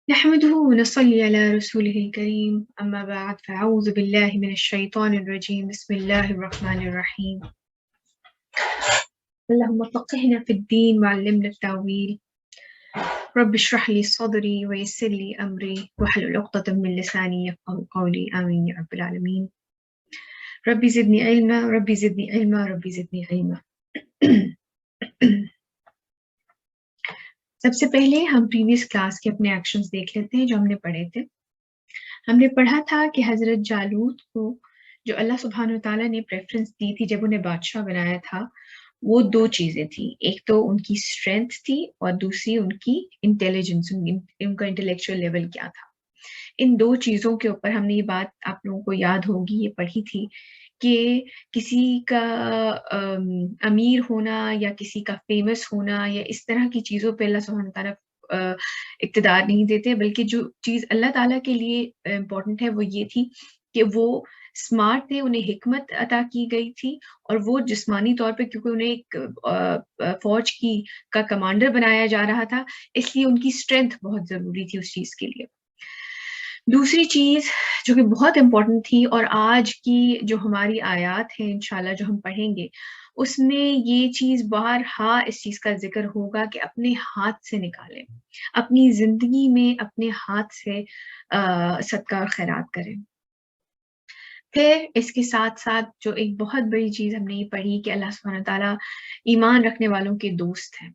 نحمده ونصلي على رسوله الكريم أما بعد فأعوذ بالله من الشيطان الرجيم بسم الله الرحمن الرحيم اللهم فقهنا في الدين وعلمنا التأويل رب اشرح لي صدري ويسر لي أمري واحلل عقدة من لساني يفقهوا قولي آمين يا رب العالمين ربي زدني علما ربي زدني علما ربي زدني علما سب سے پہلے ہم پریویس کلاس کے اپنے ایکشنز دیکھ لیتے ہیں جو ہم نے پڑھے تھے. ہم نے پڑھا تھا کہ حضرت جالوت کو جو اللہ سبحانہ وتعالیٰ نے پریفرنس دی تھی جب انہیں بادشاہ بنایا تھا، وہ دو چیزیں تھیں. ایک تو ان کی اسٹرینتھ تھی اور دوسری ان کی انٹیلیجنس، ان کا انٹلیکچوئل لیول کیا تھا. ان دو چیزوں کے اوپر ہم نے یہ بات آپ لوگوں کو یاد ہوگی، یہ پڑھی تھی کہ کسی کا امیر ہونا یا کسی کا فیمس ہونا یا اس طرح کی چیزوں پہ اللہ سبحانہ تعالیٰ اقتدار نہیں دیتے، بلکہ جو چیز اللہ تعالیٰ کے لیے امپورٹنٹ ہے وہ یہ تھی کہ وہ اسمارٹ تھے، انہیں حکمت عطا کی گئی تھی، اور وہ جسمانی طور پہ کیونکہ انہیں ایک فوج کا کمانڈر بنایا جا رہا تھا، اس لیے ان کی اسٹرینتھ بہت ضروری تھی اس چیز کے لیے. دوسری چیز جو کہ بہت امپورٹنٹ تھی، اور آج کی جو ہماری آیات ہیں انشاءاللہ جو ہم پڑھیں گے اس میں یہ چیز بارہا اس چیز کا ذکر ہوگا کہ اپنے ہاتھ سے نکالیں، اپنی زندگی میں اپنے ہاتھ سے صدقہ اور خیرات کریں. پھر اس کے ساتھ ساتھ جو ایک بہت بڑی چیز ہم نے یہ پڑھی کہ اللہ سبحانہ تعالیٰ ایمان رکھنے والوں کے دوست ہیں.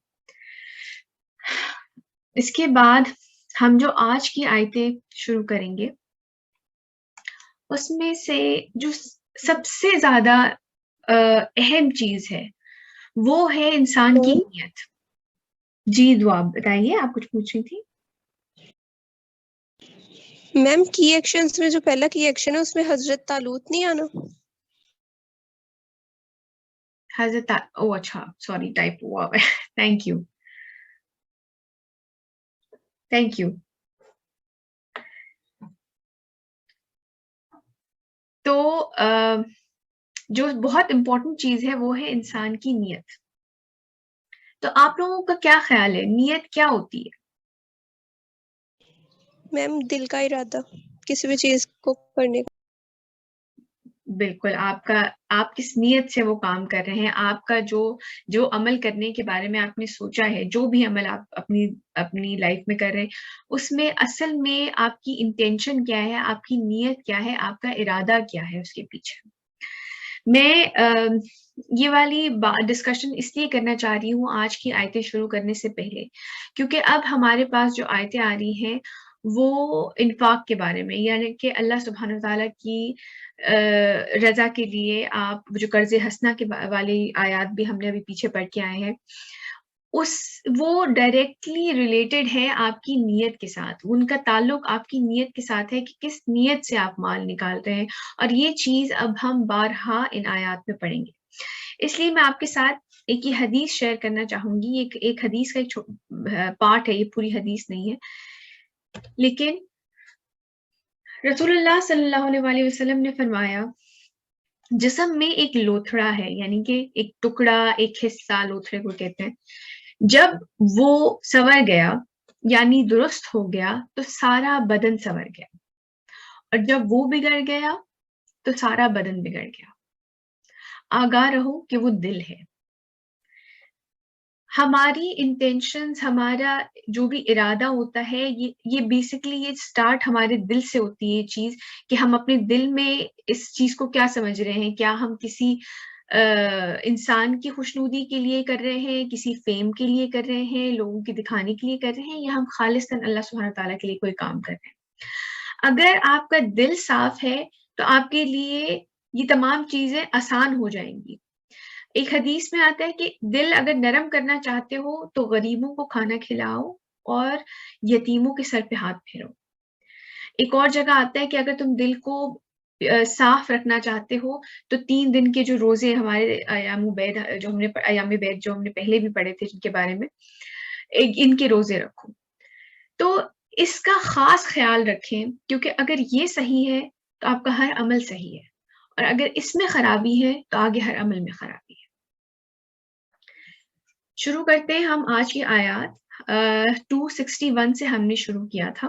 اس کے بعد ہم جو آج کی آیتیں شروع کریں گے اس میں سے جو سب سے زیادہ اہم چیز ہے وہ ہے انسان کی نیت. جی دعا بتائیے، آپ کچھ پوچھ رہی تھی. میم کی ایکشنز میں جو پہلا کی ایکشن ہے اس میں حضرت طالوت نہیں آنا؟ حضرت او اچھا سوری ٹائپ ہوا ہے. Thank you thank you. تو جو بہت امپورٹنٹ چیز ہے وہ ہے انسان کی نیت. تو آپ لوگوں کا کیا خیال ہے، نیت کیا ہوتی ہے؟ میم دل کا ارادہ کسی بھی چیز کو کرنے کا. بالکل، آپ کس نیت سے وہ کام کر رہے ہیں، آپ کا جو عمل کرنے کے بارے میں آپ نے سوچا ہے، جو بھی عمل آپ اپنی لائف میں کر رہے ہیں اس میں اصل میں آپ کی انٹینشن کیا ہے، آپ کی نیت کیا ہے، آپ کا ارادہ کیا ہے اس کے پیچھے. میں یہ والی ڈسکشن اس لیے کرنا چاہ رہی ہوں آج کی آیتیں شروع کرنے سے پہلے کیونکہ اب ہمارے پاس جو آیتیں آ رہی ہیں وہ انفاق کے بارے میں، یعنی کہ اللہ سبحانہ وتعالیٰ کی رضا کے لیے آپ جو قرض حسنہ کے والی آیات بھی ہم نے ابھی پیچھے پڑھ کے آئے ہیں، وہ ڈائریکٹلی ریلیٹڈ ہے آپ کی نیت کے ساتھ. ان کا تعلق آپ کی نیت کے ساتھ ہے کہ کس نیت سے آپ مال نکال رہے ہیں، اور یہ چیز اب ہم بارہا ان آیات میں پڑھیں گے. اس لیے میں آپ کے ساتھ ایک یہ حدیث شیئر کرنا چاہوں گی. ایک حدیث کا ایک پارٹ ہے، یہ پوری حدیث نہیں ہے، لیکن رسول اللہ صلی اللہ علیہ وسلم نے فرمایا جسم میں ایک لوتھڑا ہے، یعنی کہ ایک ٹکڑا، ایک حصہ لوتھڑے کو کہتے ہیں، جب وہ سنور گیا یعنی درست ہو گیا تو سارا بدن سنور گیا، اور جب وہ بگڑ گیا تو سارا بدن بگڑ گیا. آگاہ رہو کہ وہ دل ہے. ہماری انٹینشنز، ہمارا جو بھی ارادہ ہوتا ہے، یہ بیسیکلی یہ سٹارٹ ہمارے دل سے ہوتی ہے. یہ چیز کہ ہم اپنے دل میں اس چیز کو کیا سمجھ رہے ہیں، کیا ہم کسی انسان کی خوشنودی کے لیے کر رہے ہیں، کسی فیم کے لیے کر رہے ہیں، لوگوں کی دکھانے کے لیے کر رہے ہیں، یا ہم خالصاً اللہ سبحانہ تعالیٰ کے لیے کوئی کام کر رہے ہیں. اگر آپ کا دل صاف ہے تو آپ کے لیے یہ تمام چیزیں آسان ہو جائیں گی. ایک حدیث میں آتا ہے کہ دل اگر نرم کرنا چاہتے ہو تو غریبوں کو کھانا کھلاؤ اور یتیموں کے سر پہ ہاتھ پھیرو. ایک اور جگہ آتا ہے کہ اگر تم دل کو صاف رکھنا چاہتے ہو تو 3 دن کے جو روزے ہمارے ایام بیت جو ہم نے پہلے بھی پڑھے تھے جن کے بارے میں، ان کے روزے رکھو. تو اس کا خاص خیال رکھیں، کیونکہ اگر یہ صحیح ہے تو آپ کا ہر عمل صحیح ہے، اور اگر اس میں خرابی ہے تو آگے ہر عمل میں خرابی ہے. شروع کرتے ہیں ہم آج کی آیات 261 سے ہم نے شروع کیا تھا.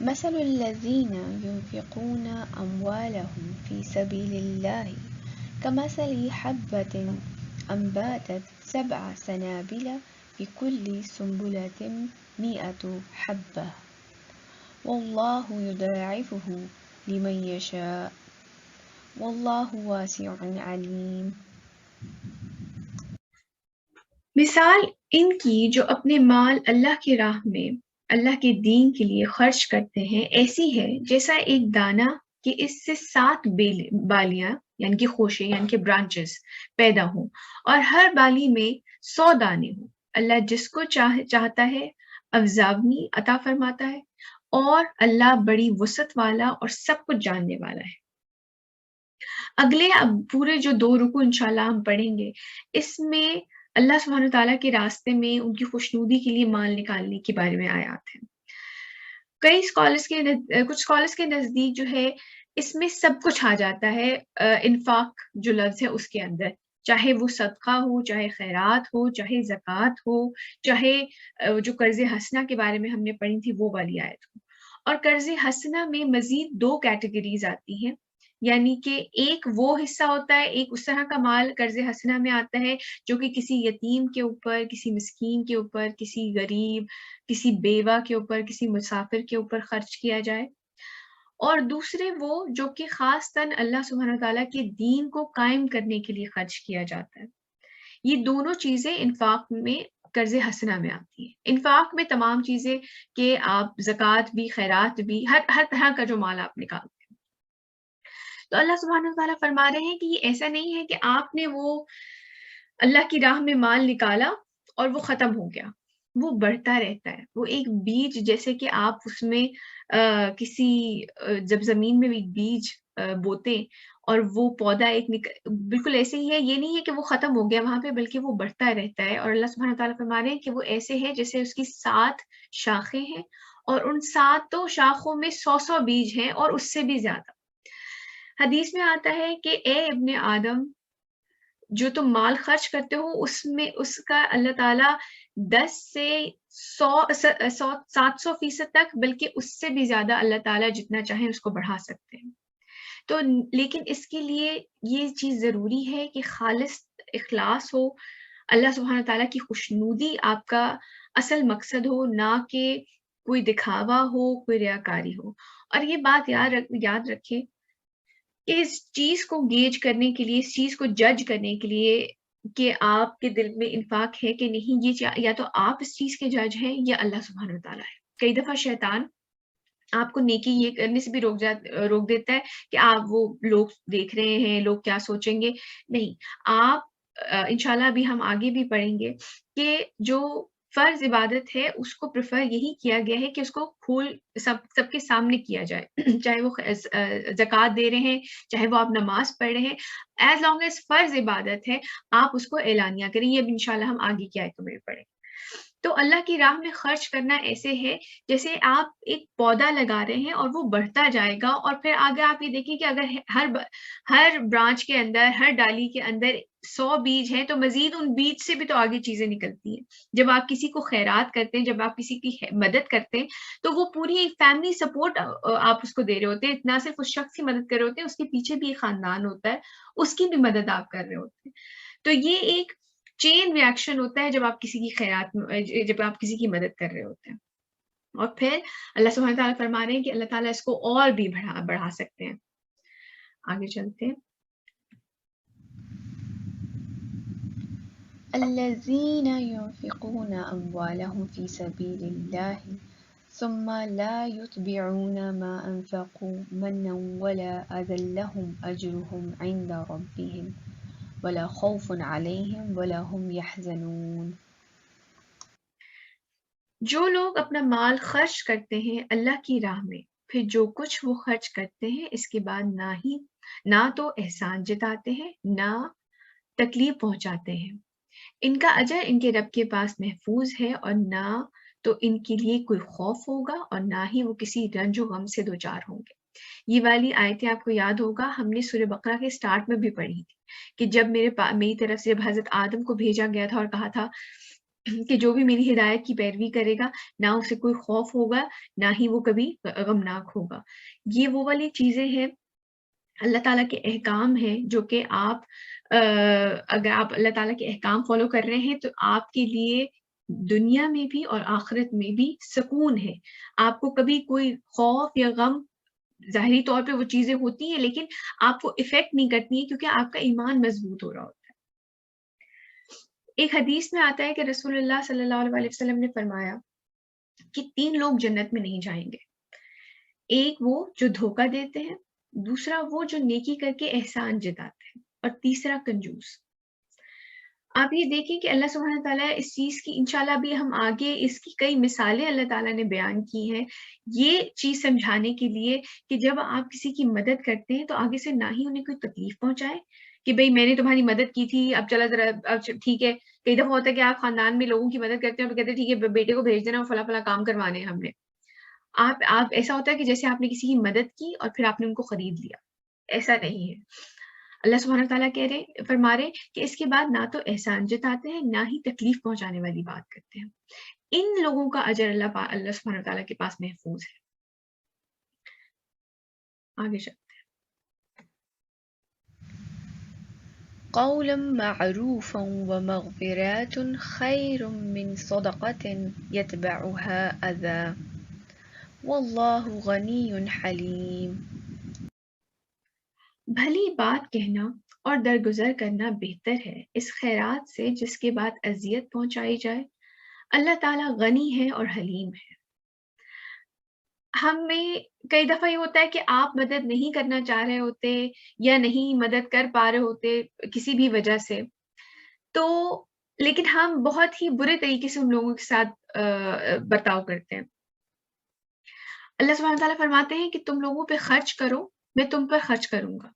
مثل الذين ينفقون أموالهم في سبيل الله كمثل حبة أنبتت 7 سنابل في كل سنبلة 100 حبة والله يضاعفه لمن يشاء والله واسع عليم. مثال ان کی جو اپنے مال اللہ کی راہ میں اللہ کے دین کے لیے خرچ کرتے ہیں ایسی ہے جیسا ایک دانہ کہ اس سے 7 بالیاں یعنی کہ خوشے یعنی کہ برانچز پیدا ہوں اور ہر بالی میں 100 دانے ہوں. اللہ جس کو چاہتا ہے افزاونی عطا فرماتا ہے اور اللہ بڑی وسعت والا اور سب کچھ جاننے والا ہے. اگلے اب پورے جو 2 رکوع انشاءاللہ ہم پڑھیں گے، اس میں اللہ سبحانہ وتعالیٰ کے راستے میں ان کی خوشنودی کے لیے مال نکالنے کے بارے میں آیات ہیں. کچھ اسکالرس کے نزدیک جو ہے اس میں سب کچھ آ جاتا ہے. انفاق جو لفظ ہے اس کے اندر، چاہے وہ صدقہ ہو، چاہے خیرات ہو، چاہے زکوٰۃ ہو، چاہے جو قرض حسنہ کے بارے میں ہم نے پڑھی تھی وہ والی آیت ہو. اور قرض حسنہ میں مزید 2 کیٹیگریز آتی ہیں، یعنی کہ ایک وہ حصہ ہوتا ہے، ایک اس طرح کا مال قرض حسنہ میں آتا ہے جو کہ کسی یتیم کے اوپر، کسی مسکین کے اوپر، کسی غریب، کسی بیوہ کے اوپر، کسی مسافر کے اوپر خرچ کیا جائے. اور دوسرے وہ جو کہ خاص تن اللہ سبحانہ وتعالیٰ کے دین کو قائم کرنے کے لیے خرچ کیا جاتا ہے. یہ دونوں چیزیں انفاق میں قرض حسنہ میں آتی ہیں. انفاق میں تمام چیزیں کہ آپ زکوٰۃ بھی، خیرات بھی، ہر طرح کا جو مال آپ نکالتے ہیں. تو اللہ سبحانہ وتعالیٰ فرما رہے ہیں کہ یہ ایسا نہیں ہے کہ آپ نے وہ اللہ کی راہ میں مال نکالا اور وہ ختم ہو گیا، وہ بڑھتا رہتا ہے. وہ ایک بیج جیسے کہ آپ اس میں جب زمین میں ایک بیج بوتے اور وہ پودا بالکل ایسے ہی ہے. یہ نہیں ہے کہ وہ ختم ہو گیا وہاں پہ، بلکہ وہ بڑھتا رہتا ہے. اور اللہ سبحانہ تعالیٰ فرما رہے ہیں کہ وہ ایسے ہے جیسے اس کی 7 شاخیں ہیں اور ان 7 شاخوں میں 100 بیج ہیں اور اس سے بھی زیادہ. حدیث میں آتا ہے کہ اے ابن آدم، جو تم مال خرچ کرتے ہو اس کا اللہ تعالیٰ 10 سے 700% تک، بلکہ اس سے بھی زیادہ اللہ تعالیٰ جتنا چاہیں اس کو بڑھا سکتے ہیں. تو لیکن اس کے لیے یہ چیز ضروری ہے کہ خالص اخلاص ہو، اللہ سبحانہ تعالیٰ کی خوشنودی آپ کا اصل مقصد ہو، نہ کہ کوئی دکھاوا ہو، کوئی ریاکاری ہو. اور یہ بات یاد رکھیں کہ اس چیز کو گیج کرنے کے لیے، اس چیز کو جج کرنے کے لیے کہ آپ کے دل میں انفاق ہے کہ نہیں، یہ یا تو آپ اس چیز کے جج ہیں یا اللہ سبحانہ وتعالیٰ ہے. کئی دفعہ شیطان آپ کو نیکی یہ کرنے سے بھی روک دیتا ہے کہ آپ وہ لوگ دیکھ رہے ہیں، لوگ کیا سوچیں گے. نہیں، آپ انشاءاللہ ابھی ہم آگے بھی پڑھیں گے کہ جو فرض عبادت ہے اس کو پریفر یہی کیا گیا ہے کہ اس کو کھول سب کے سامنے کیا جائے. چاہے وہ زکوٰۃ دے رہے ہیں، چاہے وہ آپ نماز پڑھ رہے ہیں، ایز لانگ ایز فرض عبادت ہے آپ اس کو اعلانیہ کریں. یہ اب انشاءاللہ ہم آگے کی آیتوں میں پڑھیں. تو اللہ کی راہ میں خرچ کرنا ایسے ہے جیسے آپ ایک پودا لگا رہے ہیں اور وہ بڑھتا جائے گا، اور پھر آگے آپ یہ دیکھیں کہ اگر ہر برانچ کے اندر، ہر ڈالی کے اندر 100 بیج ہیں تو مزید ان بیج سے بھی تو آگے چیزیں نکلتی ہیں. جب آپ کسی کو خیرات کرتے ہیں، جب آپ کسی کی مدد کرتے ہیں تو وہ پوری ایک فیملی سپورٹ آپ اس کو دے رہے ہوتے ہیں. نہ صرف اس شخص کی مدد کر رہے ہوتے ہیں، اس کے پیچھے بھی ایک خاندان ہوتا ہے، اس کی بھی مدد آپ کر رہے ہوتے ہیں. تو یہ ایک چین ریاکشن ہوتا ہے جب آپ کسی کی جب آپ کسی کی مدد کر رہے ہوتے ہیں. اور پھر اللہ سبحانہ تعالیٰ فرما رہے ہیں کہ اللہ تعالیٰ اس کو اور بھی بڑھا سکتے ہیں. آگے چلتے ہیں. الذين ينفقون أموالهم في سبيل الله ثم لا يتبعون ما أنفقوا منا ولا أذى لهم أجرهم عند ربهم ولا خوف عليهم ولا هم يحزنون. جو لوگ اپنا مال خرچ کرتے ہیں اللہ کی راہ میں، پھر جو کچھ وہ خرچ کرتے ہیں اس کے بعد نہ تو احسان جتاتے ہیں، نہ تکلیف پہنچاتے ہیں، ان کا اجر ان کے رب کے پاس محفوظ ہے، اور نہ تو ان کے لیے کوئی خوف ہوگا اور نہ ہی وہ کسی رنج و غم سے دوچار ہوں گے. یہ والی آیتیں آپ کو یاد ہوگا ہم نے سورہ بقرہ کے سٹارٹ میں بھی پڑھی تھی کہ جب میری طرف سے جب حضرت آدم کو بھیجا گیا تھا اور کہا تھا کہ جو بھی میری ہدایت کی پیروی کرے گا نہ اسے کوئی خوف ہوگا نہ ہی وہ کبھی غمناک ہوگا. یہ وہ والی چیزیں ہیں، اللہ تعالیٰ کے احکام ہیں جو کہ اگر آپ اللہ تعالیٰ کے احکام فالو کر رہے ہیں تو آپ کے لیے دنیا میں بھی اور آخرت میں بھی سکون ہے. آپ کو کبھی کوئی خوف یا غم، ظاہری طور پہ وہ چیزیں ہوتی ہیں لیکن آپ کو افیکٹ نہیں کرتی ہیں کیونکہ آپ کا ایمان مضبوط ہو رہا ہوتا ہے. ایک حدیث میں آتا ہے کہ رسول اللہ صلی اللہ علیہ وسلم نے فرمایا کہ 3 لوگ جنت میں نہیں جائیں گے. ایک وہ جو دھوکہ دیتے ہیں، دوسرا وہ جو نیکی کر کے احسان جتاتے ہیں، اور تیسرا کنجوس. آپ یہ دیکھیں کہ اللہ سبحانہ تعالیٰ اس چیز کی انشاءاللہ بھی ہم آگے اس کی کئی مثالیں اللہ تعالیٰ نے بیان کی ہیں یہ چیز سمجھانے کے لیے کہ جب آپ کسی کی مدد کرتے ہیں تو آگے سے نہ ہی انہیں کوئی تکلیف پہنچائے کہ بھئی میں نے تمہاری مدد کی تھی، اب چلا ذرا اب ٹھیک ہے. کئی دفعہ ہوتا ہے کہ آپ خاندان میں لوگوں کی مدد کرتے ہیں اور کہتے ہیں ٹھیک ہے بیٹے کو بھیج دینا اور فلاں فلاں کام کروانے ہیں ہم نے. آپ ایسا ہوتا ہے کہ جیسے آپ نے کسی کی مدد کی اور پھر آپ نے ان کو خرید لیا. ایسا نہیں ہے. اللہ سبحانہ تعالیٰ فرما رہے کہ اس کے بعد نہ تو احسان جتاتے ہیں نہ ہی تکلیف پہنچانے والی بات کرتے ہیں. ان لوگوں کا اجر اللہ سبحانہ تعالیٰ کے پاس محفوظ ہے. آگے چلتے قولا معروفا ومغفرات خیر من صدقة يتبعها أذى واللہ غنی حلیم. بھلی بات کہنا اور درگزر کرنا بہتر ہے اس خیرات سے جس کے بعد اذیت پہنچائی جائے. اللہ تعالیٰ غنی ہے اور حلیم ہے. ہمیں کئی دفعہ یہ ہوتا ہے کہ آپ مدد نہیں کرنا چاہ رہے ہوتے یا نہیں مدد کر پا رہے ہوتے کسی بھی وجہ سے، تو لیکن ہم بہت ہی برے طریقے سے ان لوگوں کے ساتھ برتاؤ کرتے ہیں. اللہ سبحانہ تعالیٰ فرماتے ہیں کہ تم لوگوں پہ خرچ کرو، میں تم پر خرچ کروں گا.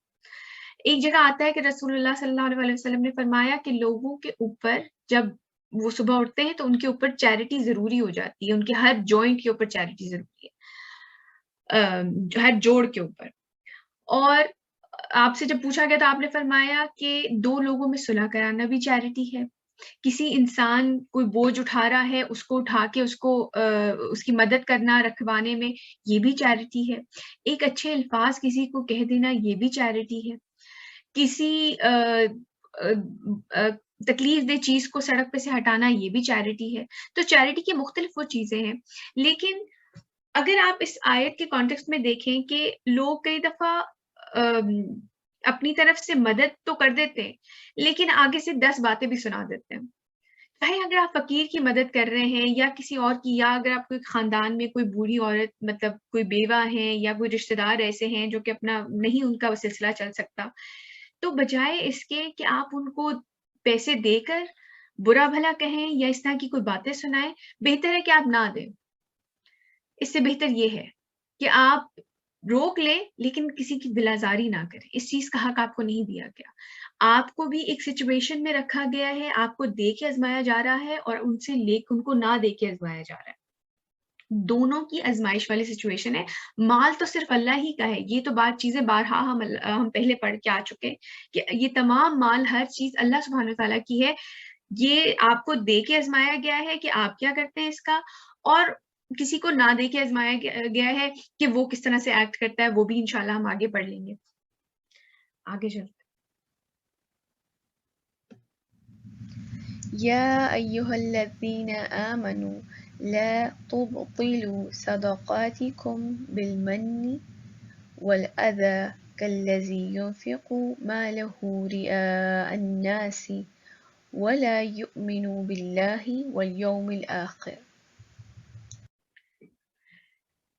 ایک جگہ آتا ہے کہ رسول اللہ صلی اللہ علیہ وسلم نے فرمایا کہ لوگوں کے اوپر جب وہ صبح اٹھتے ہیں تو ان کے اوپر چیریٹی ضروری ہو جاتی ہے، ان کے ہر جوائنٹ کے اوپر چیریٹی ضروری ہے، ہر جوڑ کے اوپر. اور آپ سے جب پوچھا گیا تو آپ نے فرمایا کہ 2 لوگوں میں صلح کرانا بھی چیریٹی ہے. کسی انسان کوئی بوجھ اٹھا رہا ہے اس کو اٹھا کے اس کی مدد کرنا رکھوانے میں، یہ بھی چیریٹی ہے. ایک اچھے الفاظ کسی کو کہہ دینا یہ بھی چیریٹی ہے. کسی تکلیف دہ چیز کو سڑک پہ سے ہٹانا یہ بھی چیریٹی ہے. تو چیریٹی کی مختلف وہ چیزیں ہیں. لیکن اگر آپ اس آیت کے کانٹیکسٹ میں دیکھیں کہ لوگ کئی دفعہ اپنی طرف سے مدد تو کر دیتے ہیں لیکن آگے سے 10 باتیں بھی سنا دیتے ہیں. بھائی اگر آپ فقیر کی مدد کر رہے ہیں یا کسی اور کی، یا اگر آپ کوئی خاندان میں کوئی بوڑھی عورت مطلب کوئی بیوہ ہیں یا کوئی رشتہ دار ایسے ہیں جو کہ اپنا نہیں ان کا سلسلہ چل سکتا، تو بجائے اس کے کہ آپ ان کو پیسے دے کر برا بھلا کہیں یا اس طرح کی کوئی باتیں سنائیں، بہتر ہے کہ آپ نہ دیں. اس سے بہتر یہ ہے کہ آپ روک لیں لیکن کسی کی دل آزاری نہ کریں. اس چیز کا حق آپ کو نہیں دیا گیا. آپ کو بھی ایک سچویشن میں رکھا گیا ہے، آپ کو دے کے آزمایا جا رہا ہے اور ان کو نہ دے کے آزمایا جا رہا ہے. دونوں کی آزمائش والی سچویشن ہے. مال تو صرف اللہ ہی کا ہے. یہ تو بات چیزیں بارہا ہم پہلے پڑھ کے آ چکے کہ یہ تمام مال ہر چیز اللہ سبحانہ تعالیٰ کی ہے. یہ آپ کو دے کے آزمایا گیا ہے کہ آپ کیا کرتے ہیں اس کا، اور کسی کو نہ دے کے آزمایا گیا ہے کہ وہ کس طرح سے ایکٹ کرتا ہے. وہ بھی انشاءاللہ ہم آگے پڑھ لیں گے. آگے چلتے يا أيها الذين آمنوا لا تبطلوا صدقاتكم بالمن والأذى كالذي ينفق ماله رئاء الناس ولا يؤمن بالله واليوم الآخر.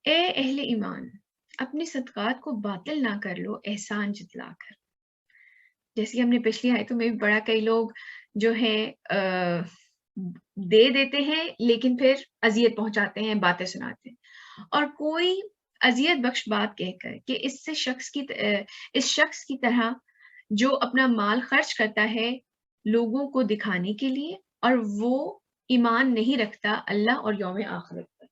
اے اہل ایمان، اپنے صدقات کو باطل نہ کر لو احسان جتلا کر. جیسے ہم نے پچھلی آیتوں میں بھی پڑھا، کئی لوگ جو ہے دے دیتے ہیں لیکن پھر اذیت پہنچاتے ہیں، باتیں سناتے ہیں. اور کوئی اذیت بخش بات کہہ کر کہ اس شخص کی طرح جو اپنا مال خرچ کرتا ہے لوگوں کو دکھانے کے لیے اور وہ ایمان نہیں رکھتا اللہ اور یوم آخرت پر.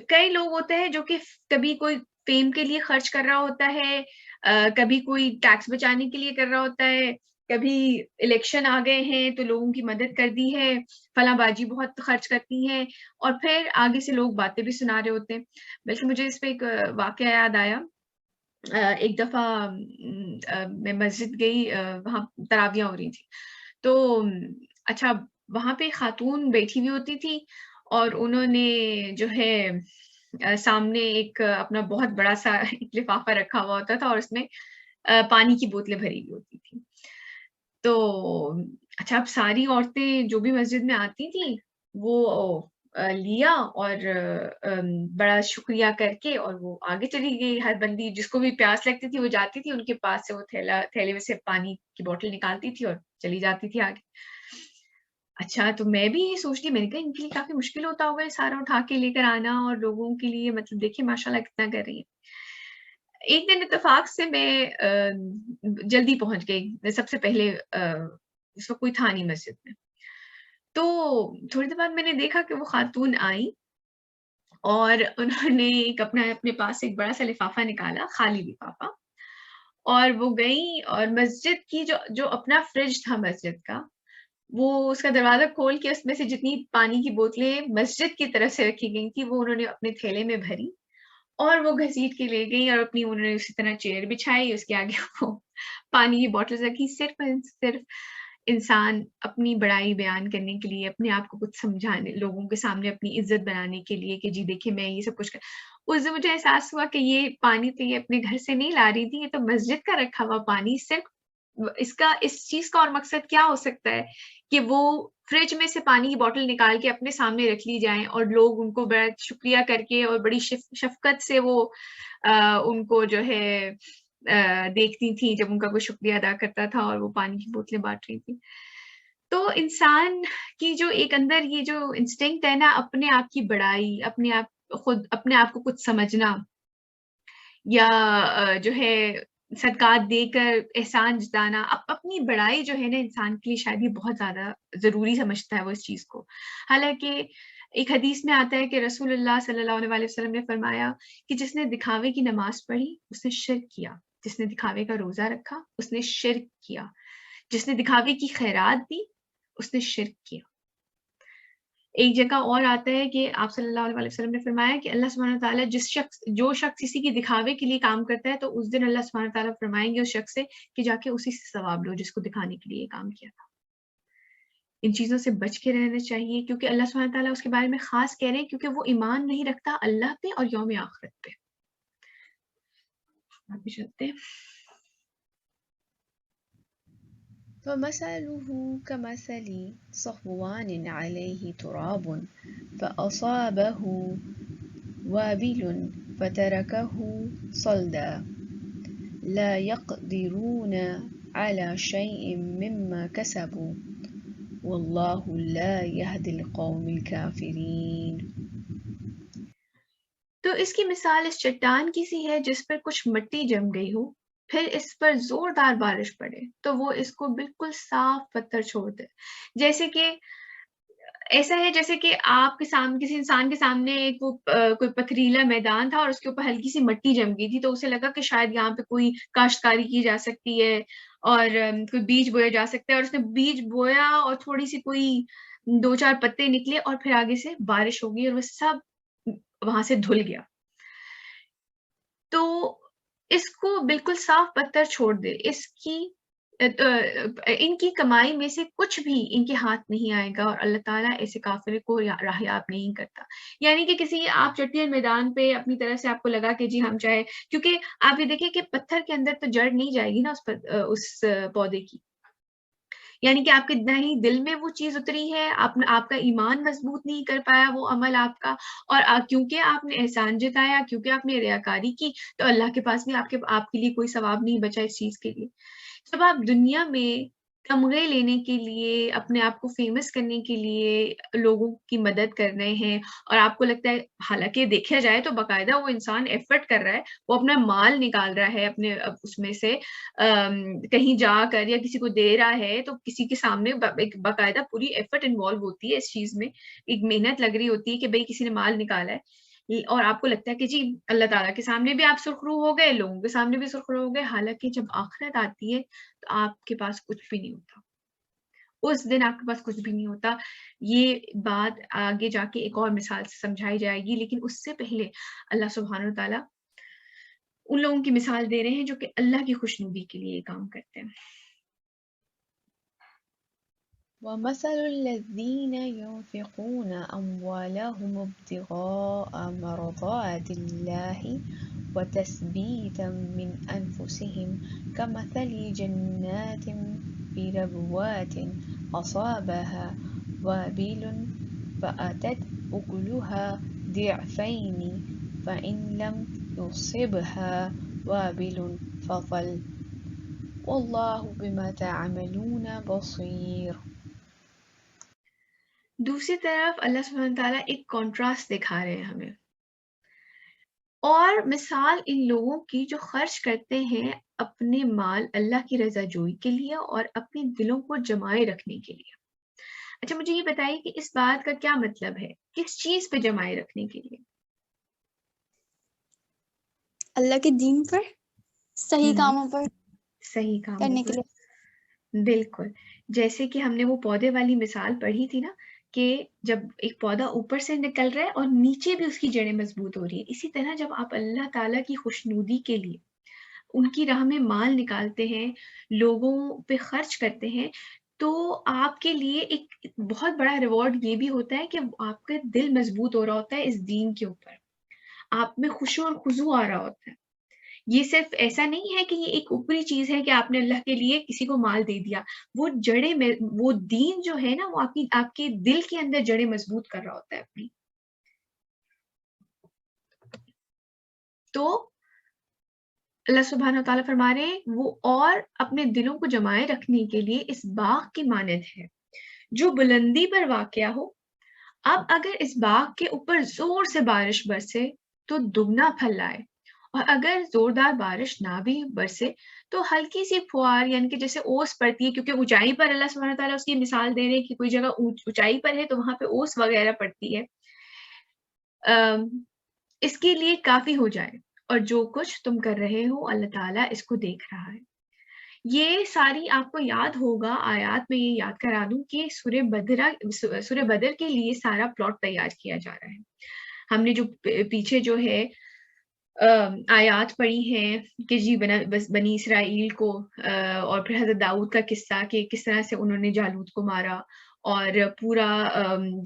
کئی لوگ ہوتے ہیں جو کہ کبھی کوئی فیم کے لیے خرچ کر رہا ہوتا ہے, کبھی کوئی ٹیکس بچانے کے لیے کر رہا ہوتا ہے, کبھی الیکشن آ گئے ہیں تو لوگوں کی مدد کر دی ہے, فلاں باجی بہت خرچ کرتی ہیں, اور پھر آگے سے لوگ باتیں بھی سنا رہے ہوتے ہیں. بلکہ مجھے اس پہ ایک واقعہ یاد آیا. ایک دفعہ میں مسجد گئی, وہاں تراویحیں ہو رہی تھی, تو اچھا وہاں پہ خاتون بیٹھی ہوئی ہوتی تھی, اور انہوں نے جو ہے سامنے ایک اپنا بہت بڑا سا ایک لفافہ رکھا ہوا ہوتا تھا, اور اس میں پانی کی بوتلیں بھری ہوئی ہوتی تھی. تو اچھا اب ساری عورتیں جو بھی مسجد میں آتی تھیں وہ لیا اور بڑا شکریہ کر کے اور وہ آگے چلی گئی. ہر بندی جس کو بھی پیاس لگتی تھی وہ جاتی تھی, ان کے پاس سے وہ تھیلے میں سے پانی کی بوتل نکالتی تھی اور چلی جاتی تھی آگے. اچھا تو میں بھی یہ سوچتی, میں نے کہا ان کے لیے کافی مشکل ہوتا ہوگا یہ سارا اٹھا کے لے کر آنا, اور لوگوں کے لیے مطلب دیکھیے ماشاء اللہ کتنا کر رہی ہیں. ایک دن اتفاق سے میں جلدی پہنچ گئی, سب سے پہلے اس وقت کوئی تھا نہیں مسجد میں. تو تھوڑی دیر بعد میں نے دیکھا کہ وہ خاتون آئی اور انہوں نے اپنے پاس ایک بڑا سا لفافہ نکالا, خالی لفافہ, اور وہ گئی اور مسجد کی جو اپنا فریج تھا مسجد کا, وہ اس کا دروازہ کھول کے اس میں سے جتنی پانی کی بوتلیں مسجد کی طرف سے رکھی گئی تھی وہ انہوں نے اپنے تھیلے میں بھری اور وہ گھسیٹ کے لے گئی, اور انہوں نے اسی طرح چیئر بچھائی, اس کے آگے وہ پانی کی بوٹل رکھی, صرف انسان اپنی بڑائی بیان کرنے کے لیے, اپنے آپ کو کچھ سمجھانے, لوگوں کے سامنے اپنی عزت بنانے کے لیے کہ جی دیکھیں میں یہ سب کچھ کر. اس دن مجھے احساس ہوا کہ یہ پانی تو یہ اپنے گھر سے نہیں لا رہی تھی, یہ تو مسجد کا رکھا ہوا پانی. صرف اس چیز کا اور مقصد کیا ہو سکتا ہے کہ وہ فریج میں سے پانی کی بوٹل نکال کے اپنے سامنے رکھ لی جائیں, اور لوگ ان کو بڑا شکریہ کر کے اور بڑی شفقت سے وہ ان کو جو ہے دیکھتی تھی جب ان کا کوئی شکریہ ادا کرتا تھا اور وہ پانی کی بوتلیں بانٹ رہی تھی. تو انسان کی جو ایک اندر یہ جو انسٹنکٹ ہے نا, اپنے آپ کی بڑائی, اپنے آپ کو کچھ سمجھنا, یا جو ہے صدقات دے کر احسان جتانا, اپنی بڑائی جو ہے نا انسان کے لیے شاید یہ بہت زیادہ ضروری سمجھتا ہے وہ اس چیز کو. حالانکہ ایک حدیث میں آتا ہے کہ رسول اللہ صلی اللہ علیہ وسلم نے فرمایا کہ جس نے دکھاوے کی نماز پڑھی اس نے شرک کیا, جس نے دکھاوے کا روزہ رکھا اس نے شرک کیا, جس نے دکھاوے کی خیرات دی اس نے شرک کیا. ایک جگہ اور آتا ہے کہ آپ صلی اللہ علیہ وسلم نے فرمایا کہ اللہ سبحانہ تعالیٰ جو شخص کسی کی دکھاوے کے لیے کام کرتا ہے تو اس دن اللہ سبحانہ تعالیٰ فرمائیں گے اس شخص سے کہ جا کے اسی سے ثواب لو جس کو دکھانے کے لیے کام کیا تھا. ان چیزوں سے بچ کے رہنا چاہیے, کیونکہ اللہ سبحانہ تعالیٰ اس کے بارے میں خاص کہہ رہے ہیں کیونکہ وہ ایمان نہیں رکھتا اللہ پہ اور یوم آخرت پہ. آپ بھی چلتے ہیں. فمثله كمثل صفوان عليه تراب فأصابه وابل فتركه صلدا لا يقدرون على شيء مما كسبوا والله لا يهدي القوم الكافرين. تو اس کی مثال اس چٹان کی سی ہے جس پر کچھ مٹی جم گئی ہو, پھر اس پر زوردار بارش پڑے تو وہ اس کو بالکل صاف پتھر چھوڑ دے. جیسے کہ ایسا ہے جیسے کہ آپ کے سامنے کسی انسان کے سامنے ایک کوئی پتھریلا میدان تھا اور اس کے اوپر ہلکی سی مٹی جم گئی تھی, تو اسے لگا کہ شاید یہاں پہ کوئی کاشتکاری کی جا سکتی ہے اور کوئی بیج بویا جا سکتا ہے, اور اس نے بیج بویا اور تھوڑی سی کوئی 2-4 پتے نکلے اور پھر آگے سے بارش ہو گئی اور وہ سب وہاں سے دھل گیا. تو اس کو بالکل صاف پتھر چھوڑ دے, ان کی کمائی میں سے کچھ بھی ان کے ہاتھ نہیں آئے گا, اور اللہ تعالیٰ ایسے کافر کو راہیاب نہیں کرتا. یعنی کہ کسی آپ چٹیل میدان پہ اپنی طرح سے آپ کو لگا کہ جی ہم چاہے, کیونکہ آپ یہ دیکھیں کہ پتھر کے اندر تو جڑ نہیں جائے گی نا اس پودے کی, یعنی کہ آپ کے نہ ہی دل میں وہ چیز اتری ہے, آپ کا ایمان مضبوط نہیں کر پایا وہ عمل آپ کا, اور کیونکہ آپ نے احسان جتایا, کیونکہ آپ نے ریاکاری کی, تو اللہ کے پاس بھی آپ کے لیے کوئی ثواب نہیں بچا اس چیز کے لیے. جب آپ دنیا میں تمغے لینے کے لیے, اپنے آپ کو فیمس کرنے کے لیے لوگوں کی مدد کر رہے ہیں, اور آپ کو لگتا ہے, حالانکہ دیکھا جائے تو باقاعدہ وہ انسان ایفرٹ کر رہا ہے, وہ اپنا مال نکال رہا ہے اپنے اس میں سے کہیں جا کر یا کسی کو دے رہا ہے, تو کسی کے سامنے ایک باقاعدہ پوری ایفرٹ انوالو ہوتی ہے اس چیز میں, ایک محنت لگ رہی ہوتی ہے کہ بھئی کسی نے مال نکالا ہے. اور آپ کو لگتا ہے کہ جی اللہ تعالیٰ کے سامنے بھی آپ سرخرو ہو گئے، لوگوں کے سامنے بھی سرخرو ہو گئے، حالانکہ جب آخرت آتی ہے تو آپ کے پاس کچھ بھی نہیں ہوتا، اس دن آپ کے پاس کچھ بھی نہیں ہوتا۔ یہ بات آگے جا کے ایک اور مثال سے سمجھائی جائے گی، لیکن اس سے پہلے اللہ سبحانہ وتعالیٰ ان لوگوں کی مثال دے رہے ہیں جو کہ اللہ کی خوشنودی کے لیے یہ کام کرتے ہیں۔ ومثل الذين ينفقون أموالهم ابتغاء مرضات الله وتثبيتا من أنفسهم كمثل جنات بربوات أصابها وابل فآتت أكلها ضعفين فإن لم يصبها وابل فطل والله بما تعملون بصير۔ دوسری طرف اللہ سبحانہ تعالیٰ ایک کانٹراسٹ دکھا رہے ہیں ہمیں، اور مثال ان لوگوں کی جو خرچ کرتے ہیں اپنے مال اللہ کی رضا جوئی کے لیے اور اپنے دلوں کو جمائے رکھنے کے لیے۔ اچھا مجھے یہ بتائیے کہ اس بات کا کیا مطلب ہے، کس چیز پہ جمائے رکھنے کے لیے؟ اللہ کے دین پر، صحیح کاموں پر صحیح کاموں کرنے کے پر، لیے۔ بالکل۔ جیسے کہ ہم نے وہ پودے والی مثال پڑھی تھی نا، کہ جب ایک پودا اوپر سے نکل رہا ہے اور نیچے بھی اس کی جڑیں مضبوط ہو رہی ہیں، اسی طرح جب آپ اللہ تعالیٰ کی خوشنودی کے لیے ان کی راہ میں مال نکالتے ہیں، لوگوں پہ خرچ کرتے ہیں، تو آپ کے لیے ایک بہت بڑا ریوارڈ یہ بھی ہوتا ہے کہ آپ کا دل مضبوط ہو رہا ہوتا ہے اس دین کے اوپر، آپ میں خشوع اور خضوع آ رہا ہوتا ہے۔ یہ صرف ایسا نہیں ہے کہ یہ ایک اوپری چیز ہے کہ آپ نے اللہ کے لیے کسی کو مال دے دیا، وہ جڑیں میں وہ دین جو ہے نا وہ آپ کے دل کے اندر جڑیں مضبوط کر رہا ہوتا ہے اپنی۔ تو اللہ سبحانہ وتعالیٰ فرما رہے ہیں وہ اور اپنے دلوں کو جمائے رکھنے کے لیے اس باغ کی مانند ہے جو بلندی پر واقع ہو۔ اب اگر اس باغ کے اوپر زور سے بارش برسے تو دگنا پھل لائے، اور اگر زوردار بارش نہ بھی برسے تو ہلکی سی پھوار یعنی کہ جیسے اوس پڑتی ہے، کیونکہ اونچائی پر اللہ سبحانہ تعالیٰ اس کی مثال دے رہے ہیں کہ کوئی جگہ اونچائی پر ہے تو وہاں پہ اوس وغیرہ پڑتی ہے، اس کے لیے کافی ہو جائے، اور جو کچھ تم کر رہے ہو اللہ تعالیٰ اس کو دیکھ رہا ہے۔ یہ ساری آپ کو یاد ہوگا آیات میں، یہ یاد کرا دوں کہ سورہ بدر کے لیے سارا پلاٹ تیار کیا جا رہا ہے۔ ہم نے جو پیچھے جو ہے آیات پڑھی ہیں کہ جی بنی اسرائیل کو اور پھر حضرت داؤد کا قصہ کہ کس طرح سے انہوں نے جالوت کو مارا، اور پورا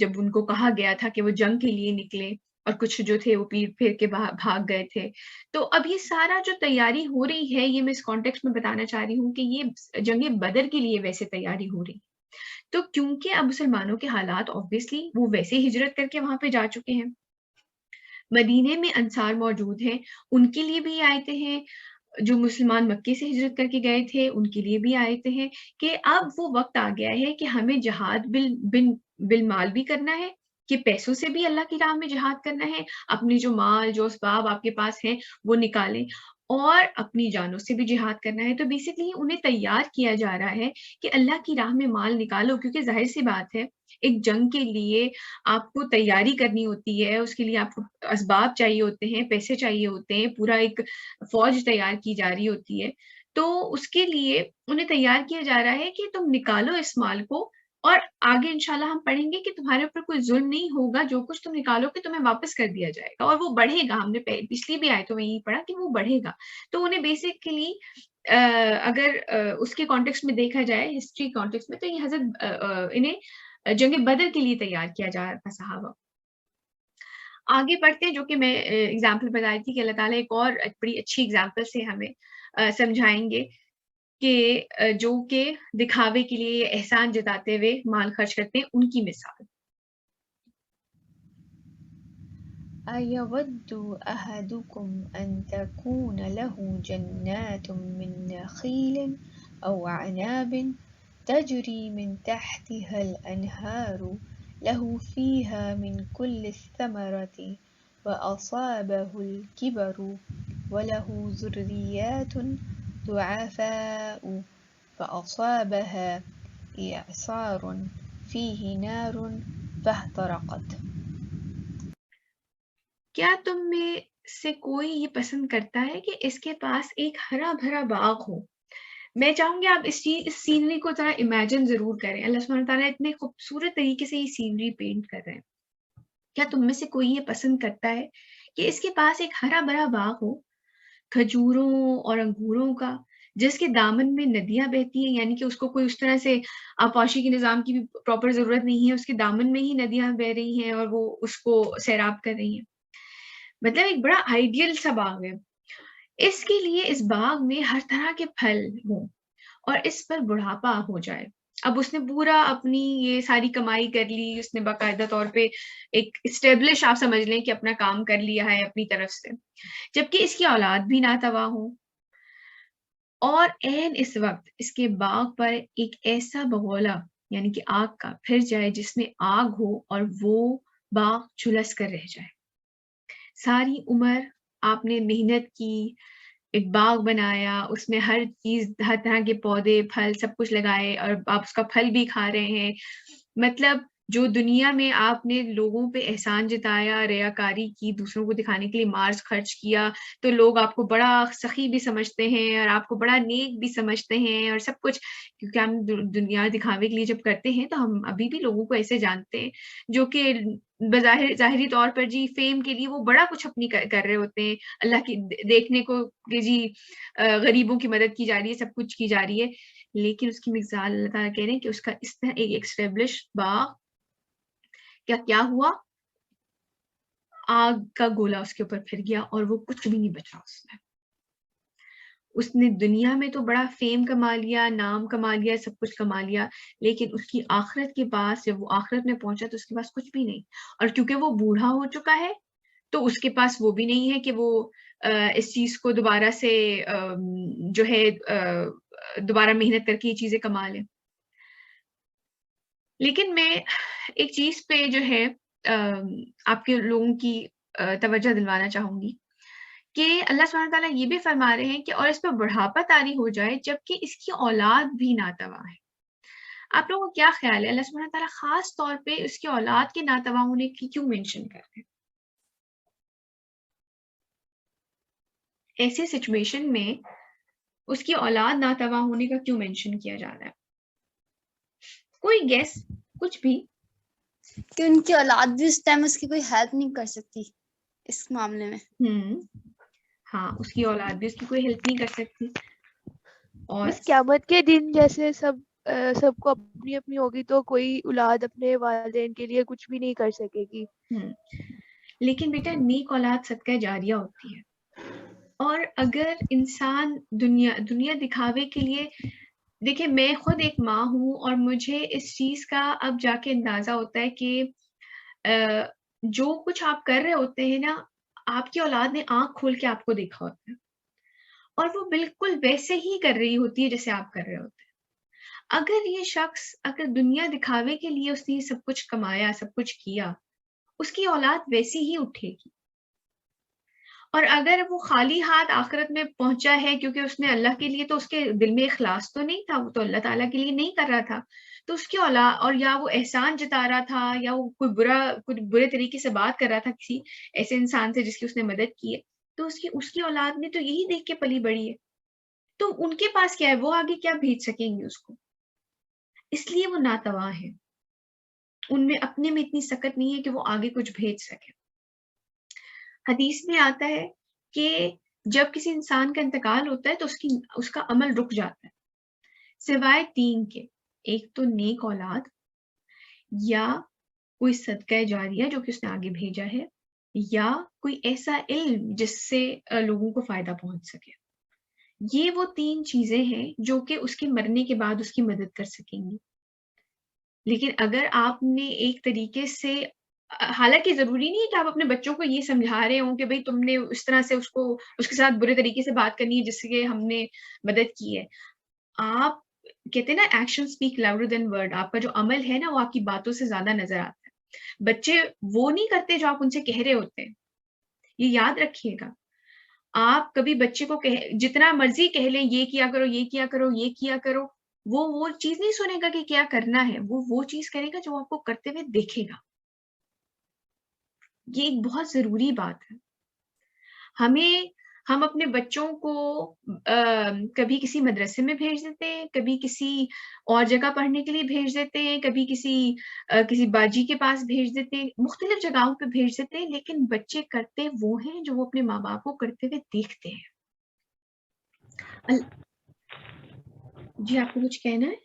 جب ان کو کہا گیا تھا کہ وہ جنگ کے لیے نکلے اور کچھ جو تھے وہ پیر پھیر کے بھاگ گئے تھے، تو اب یہ سارا جو تیاری ہو رہی ہے یہ میں اس کانٹیکسٹ میں بتانا چاہ رہی ہوں کہ یہ جنگ بدر کے لیے ویسے تیاری ہو رہی، تو کیونکہ اب مسلمانوں کے حالات obviously وہ ویسے ہجرت کر کے وہاں پہ جا چکے ہیں، مدینے میں انصار موجود ہیں، ان کے لیے بھی آیتیں ہیں، جو مسلمان مکے سے ہجرت کر کے گئے تھے ان کے لیے بھی آیتیں ہیں کہ اب وہ وقت آ گیا ہے کہ ہمیں جہاد بالمال بھی کرنا ہے، کہ پیسوں سے بھی اللہ کی راہ میں جہاد کرنا ہے، اپنے جو مال جو اسباب آپ کے پاس ہیں وہ نکالیں، اور اپنی جانوں سے بھی جہاد کرنا ہے۔ تو بیسیکلی انہیں تیار کیا جا رہا ہے کہ اللہ کی راہ میں مال نکالو، کیونکہ ظاہر سی بات ہے ایک جنگ کے لیے آپ کو تیاری کرنی ہوتی ہے، اس کے لیے آپ کو اسباب چاہیے ہوتے ہیں، پیسے چاہیے ہوتے ہیں، پورا ایک فوج تیار کی جا رہی ہوتی ہے، تو اس کے لیے انہیں تیار کیا جا رہا ہے کہ تم نکالو اس مال کو، اور آگے انشاءاللہ ہم پڑھیں گے کہ تمہارے اوپر کوئی ظلم نہیں ہوگا، جو کچھ تم نکالو گے تمہیں واپس کر دیا جائے گا، اور وہ بڑھے گا۔ ہم نے پچھلی بھی آیتوں میں یہی پڑھا کہ وہ بڑھے گا۔ تو انہیں بیسیکلی اگر اس کے کانٹیکسٹ میں دیکھا جائے، ہسٹری کانٹیکسٹ میں، تو یہ حضرت انہیں جنگ بدر کے لیے تیار کیا جا رہا تھا صحابہ۔ آگے بڑھتے ہیں، جو کہ میں اگزامپل بتائی تھی کہ اللہ تعالیٰ ایک اور بڑی اچھی اگزامپل سے ہمیں سمجھائیں گے کہ جو کہ دکھاوے کے لیے احسان جتاتے ہوئے مال خرچ کرتے ہیں، ان کی مثال۔ أَيَوَدُّ أَحَدُكُمْ أَن تَكُونَ لَهُ جَنَّاتٌ مِّن نَخِيلٍ أَوْ أَعْنَابٍ تَجْرِي مِن تَحْتِهَا الْأَنْهَارُ لَهُ فِيهَا مِن كُلِّ الثَّمَرَاتِ وَأَصَابَهُ الْكِبَرُ وَلَهُ ذُرِّيَّةٌ ضُعَفَاءُ فَأَصَابَهَا إِعْصَارٌ فِيهِ نَارٌ فَاحْتَرَقَتْ۔ کیا تم میں سے کوئی یہ پسند کرتا ہے کہ اس کے پاس ایک ہرا بھرا باغ ہو؟ میں چاہوں گی آپ اس سینری کو ذرا امیجن ضرور کریں. اللہ سبحانہ تعالیٰ اتنے خوبصورت طریقے سے یہ سینری پینٹ کر رہے ہیں. کیا تم میں سے کوئی یہ پسند کرتا ہے کہ اس کے پاس ایک ہرا بھرا باغ ہو کھجوروں اور انگوروں کا، جس کے دامن میں ندیاں بہتی ہیں، یعنی کہ اس کو کوئی اس طرح سے آبپاشی کے نظام کی بھی پراپر ضرورت نہیں ہے، اس کے دامن میں ہی ندیاں بہ رہی ہیں اور وہ اس کو سیراب کر رہی ہیں. مطلب ایک بڑا آئیڈیل سا باغ ہے. اس کے لیے اس باغ میں ہر طرح کے پھل ہوں اور اس پر بڑھاپا ہو جائے. اب اس نے پورا اپنی یہ ساری کمائی کر لی، اس نے باقاعدہ طور پہ ایک اسٹیبلش آپ سمجھ لیں کہ اپنا کام کر لیا ہے اپنی طرف سے، جبکہ اس کی اولاد بھی ناتواں ہو. اور عین اس وقت اس کے باغ پر ایک ایسا بگولا یعنی کہ آگ کا پھر جائے جس میں آگ ہو اور وہ باغ جھلس کر رہ جائے. ساری عمر آپ نے محنت کی، ایک باغ بنایا، اس میں ہر چیز، ہر طرح کے پودے پھل سب کچھ لگائے اور آپ اس کا پھل بھی کھا رہے ہیں. مطلب جو دنیا میں آپ نے لوگوں پہ احسان جتایا، ریاکاری کی، دوسروں کو دکھانے کے لیے مارز خرچ کیا، تو لوگ آپ کو بڑا سخی بھی سمجھتے ہیں اور آپ کو بڑا نیک بھی سمجھتے ہیں اور سب کچھ، کیونکہ ہم دنیا دکھاوے کے لیے جب کرتے ہیں تو ہم ابھی بھی لوگوں کو ایسے جانتے ہیں جو کہ بظاہر ظاہری طور پر جی فیم کے لیے وہ بڑا کچھ اپنی کر رہے ہوتے ہیں، اللہ کی دیکھنے کو کہ جی غریبوں کی مدد کی جا رہی ہے، سب کچھ کی جا رہی ہے. لیکن اس کی مثال اللہ تعالیٰ کہہ رہے ہیں کہ اس کا اس طرح ایک اسٹیبلش باغ کیا ہوا، آگ کا گولا اس کے اوپر پھر گیا اور وہ کچھ بھی نہیں بچا. اس نے دنیا میں تو بڑا فیم کما لیا، نام کما لیا، سب کچھ کما لیا، لیکن اس کی آخرت کے پاس جب وہ آخرت میں پہنچا تو اس کے پاس کچھ بھی نہیں. اور کیونکہ وہ بوڑھا ہو چکا ہے تو اس کے پاس وہ بھی نہیں ہے کہ وہ اس چیز کو دوبارہ سے جو ہے دوبارہ محنت کر کے یہ چیزیں کما لے. لیکن میں ایک چیز پہ جو ہے آپ کے لوگوں کی توجہ دلوانا چاہوں گی کہ اللہ سبحانہ تعالیٰ یہ بھی فرما رہے ہیں کہ اور اس پہ بڑھاپا طاری ہو جائے جبکہ اس کی اولاد بھی ناتواں ہے. آپ لوگوں کو کیا خیال ہے اللہ سبحانہ تعالیٰ خاص طور پہ اس کی اولاد کے ناتواں ہونے کی کیوں مینشن کر رہے ہیں؟ ایسے سچویشن میں اس کی اولاد ناتواں ہونے کا کیوں مینشن کیا جا رہا ہے؟ کوئی گیس؟ کچھ بھی؟ کہ ان کی اولاد بھی اس ٹائم اس کی کوئی ہیلپ نہیں کر سکتی اس معاملے میں. ہاں اس کی اولاد بھی اس کی کوئی ہیلپ نہیں کر سکتی. اور بس قیامت کے دن جیسے سب کو اپنی اپنی ہوگی تو کوئی اولاد اپنے والدین کے لیے کچھ بھی نہیں کر سکے گی. لیکن بیٹا نیک اولاد صدقہ جاریہ ہوتی ہے. اور اگر انسان دنیا دکھاوے کے لیے، دیکھیں میں خود ایک ماں ہوں اور مجھے اس چیز کا اب جا کے اندازہ ہوتا ہے کہ جو کچھ آپ کر رہے ہوتے ہیں نا، آپ کی اولاد نے آنکھ کھول کے آپ کو دیکھا ہوتا ہے اور وہ بالکل ویسے ہی کر رہی ہوتی ہے جیسے آپ کر رہے ہوتے ہیں. اگر یہ شخص اگر دنیا دکھاوے کے لیے اس نے سب کچھ کمایا، سب کچھ کیا، اس کی اولاد ویسی ہی اٹھے گی. اور اگر وہ خالی ہاتھ آخرت میں پہنچا ہے کیونکہ اس نے اللہ کے لیے، تو اس کے دل میں اخلاص تو نہیں تھا، وہ تو اللہ تعالیٰ کے لیے نہیں کر رہا تھا، تو اس کی اولاد، اور یا وہ احسان جتا رہا تھا یا وہ کوئی برے طریقے سے بات کر رہا تھا کسی ایسے انسان سے جس کی اس نے مدد کی ہے، تو اس کی اولاد نے تو یہی دیکھ کے پلی بڑی ہے، تو ان کے پاس کیا ہے، وہ آگے کیا بھیج سکیں گے اس کو. اس لیے وہ ناتواں ہے، ان میں اپنے میں اتنی سکت نہیں ہے کہ وہ آگے کچھ بھیج سکے. حدیث میں آتا ہے کہ جب کسی انسان کا انتقال ہوتا ہے تو اس کا عمل رک جاتا ہے سوائے 3 کے. ایک تو نیک اولاد، یا کوئی صدقہ جاریہ جو کہ اس نے آگے بھیجا ہے، یا کوئی ایسا علم جس سے لوگوں کو فائدہ پہنچ سکے. یہ وہ 3 چیزیں ہیں جو کہ اس کے مرنے کے بعد اس کی مدد کر سکیں گی. لیکن اگر آپ نے ایک طریقے سے، حالانکہ ضروری نہیں ہے کہ آپ اپنے بچوں کو یہ سمجھا رہے ہوں کہ بھئی تم نے اس طرح سے اس کے ساتھ برے طریقے سے بات کرنی ہے جس سے ہم نے مدد کی ہے. آپ کہتے ہیں نا action speak louder than word, آپ کا جو عمل ہے نا وہ آپ کی باتوں سے زیادہ نظر آتا ہے. بچے وہ نہیں کرتے جو آپ ان سے کہہ رہے ہوتے ہیں، یہ یاد رکھیے گا. آپ کبھی بچے کو جتنا مرضی کہہ لیں یہ کیا کرو، یہ کیا کرو، یہ کیا کرو، وہ چیز نہیں سنے گا کہ کیا کرنا ہے، وہ چیز کرے گا جو آپ کو کرتے ہوئے دیکھے گا. یہ ایک بہت ضروری بات ہے. ہم اپنے بچوں کو کبھی کسی مدرسے میں بھیج دیتے ہیں، کبھی کسی اور جگہ پڑھنے کے لیے بھیج دیتے ہیں، کبھی کسی باجی کے پاس بھیج دیتے ہیں، مختلف جگہوں پہ بھیج دیتے ہیں، لیکن بچے کرتے وہ ہیں جو وہ اپنے ماں باپ کو کرتے ہوئے دیکھتے ہیں. جی آپ کو کچھ کہنا ہے؟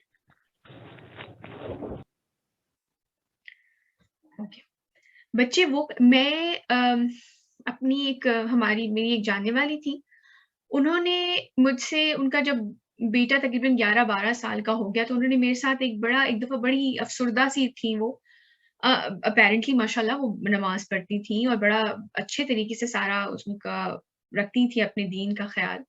بچے وہ میں اپنی میری ایک جاننے والی تھی، انہوں نے مجھ سے، ان کا جب بیٹا تقریباً 11-12 سال کا ہو گیا تو انہوں نے میرے ساتھ ایک دفعہ بڑی افسردہ سی تھی وہ، اپیرنٹلی ماشاءاللہ وہ نماز پڑھتی تھیں اور بڑا اچھے طریقے سے سارا ان کا رکھتی تھی اپنے دین کا خیال.